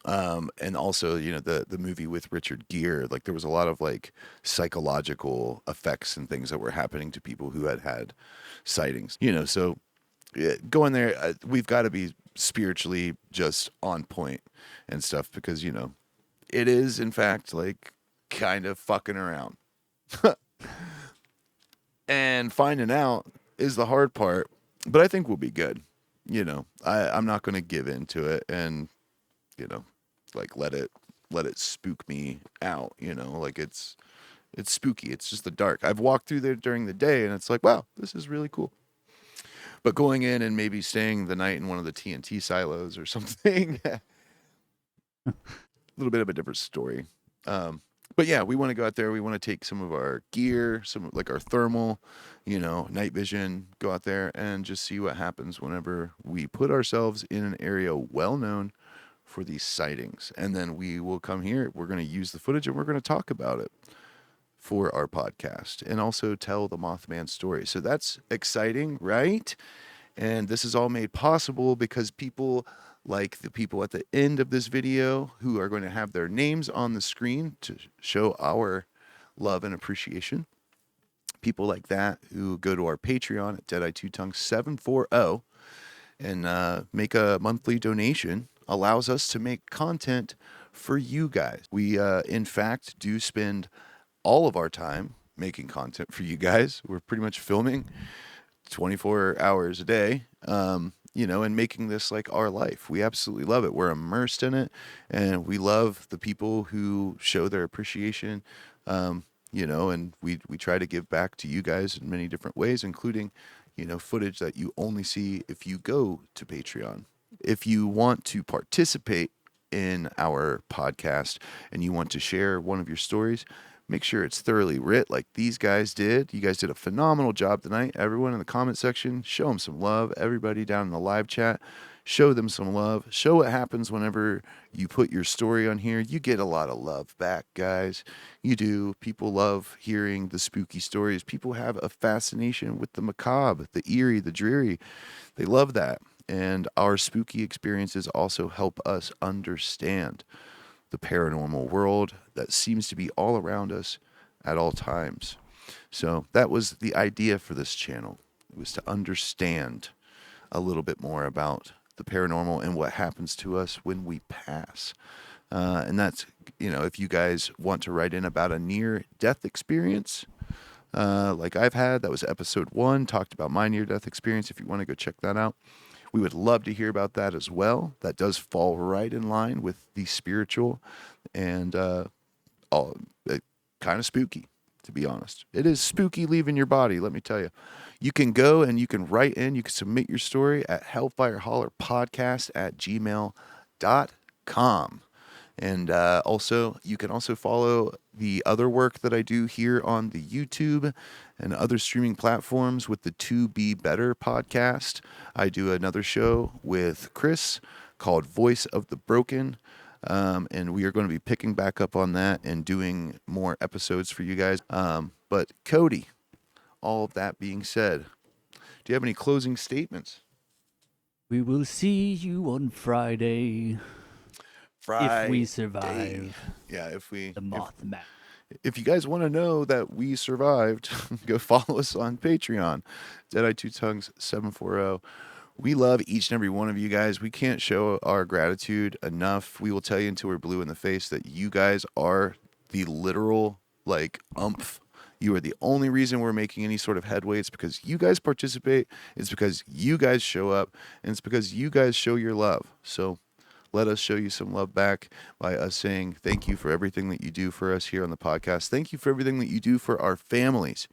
And also, the movie with Richard Gere, like there was a lot of like psychological effects and things that were happening to people who had sightings, so going there, we've got to be spiritually just on point and stuff, because, it is in fact like kind of fucking around. And finding out is the hard part, but I think we'll be good. I'm not going to give into it and, like let it spook me out, like it's spooky. It's just the dark. I've walked through there during the day and it's like, wow, this is really cool. But going in and maybe staying the night in one of the TNT silos or something, little bit of a different story. But yeah, we want to go out there. We want to take some of our gear, some like our thermal, night vision, go out there and just see what happens whenever we put ourselves in an area well known for these sightings. And then we will come here. We're going to use the footage and we're going to talk about it for our podcast and also tell the Mothman story. So that's exciting, right? And this is all made possible because people like the people at the end of this video who are going to have their names on the screen to show our love and appreciation. People like that who go to our Patreon at Deadeye Two Tongue 740 and make a monthly donation allows us to make content for you guys. We, in fact, do spend all of our time making content for you guys. We're pretty much filming 24 hours a day, and making this like our life. We absolutely love it. We're immersed in it, and we love the people who show their appreciation, and we try to give back to you guys in many different ways, including, footage that you only see if you go to Patreon. If you want to participate in our podcast and you want to share one of your stories, make sure it's thoroughly writ like these guys did. You guys did a phenomenal job tonight. Everyone in the comment section, show them some love. Everybody down in the live chat, show them some love. Show what happens whenever you put your story on here. You get a lot of love back, guys. You do. People love hearing the spooky stories. People have a fascination with the macabre, the eerie, the dreary. They love that. And our spooky experiences also help us understand the paranormal world that seems to be all around us at all times. So that was the idea for this channel. It was to understand a little bit more about the paranormal and what happens to us when we pass. And that's, if you guys want to write in about a near-death experience, like I've had, that was episode 1, talked about my near-death experience. If you want to go check that out, we would love to hear about that as well. That does fall right in line with the spiritual and all kind of spooky, to be honest. It is spooky leaving your body, let me tell you. You can go and you can write in, you can submit your story at hellfirehollerpodcast@gmail.com. And also, you can also follow the other work that I do here on the YouTube and other streaming platforms with the To Be Better podcast. I do another show with Chris called Voice of the Broken. And we are going to be picking back up on that and doing more episodes for you guys. But Cody, all of that being said, do you have any closing statements? We will see you on Friday if we Friday. survive Yeah, if the Mothman. if you guys want to know that we survived, go follow us on Patreon, Deadeye Two Tongues 740. We love each and every one of you guys. We can't show our gratitude enough. We will tell you until we're blue in the face that you guys are the literal, umph. You are the only reason we're making any sort of headway. It's because you guys participate. It's because you guys show up. And it's because you guys show your love. So let us show you some love back by us saying thank you for everything that you do for us here on the podcast. Thank you for everything that you do for our families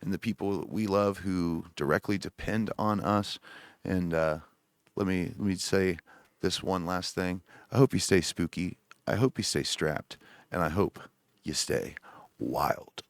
and the people that we love who directly depend on us. And let me say this one last thing. I hope you stay spooky. I hope you stay strapped. And I hope you stay wild.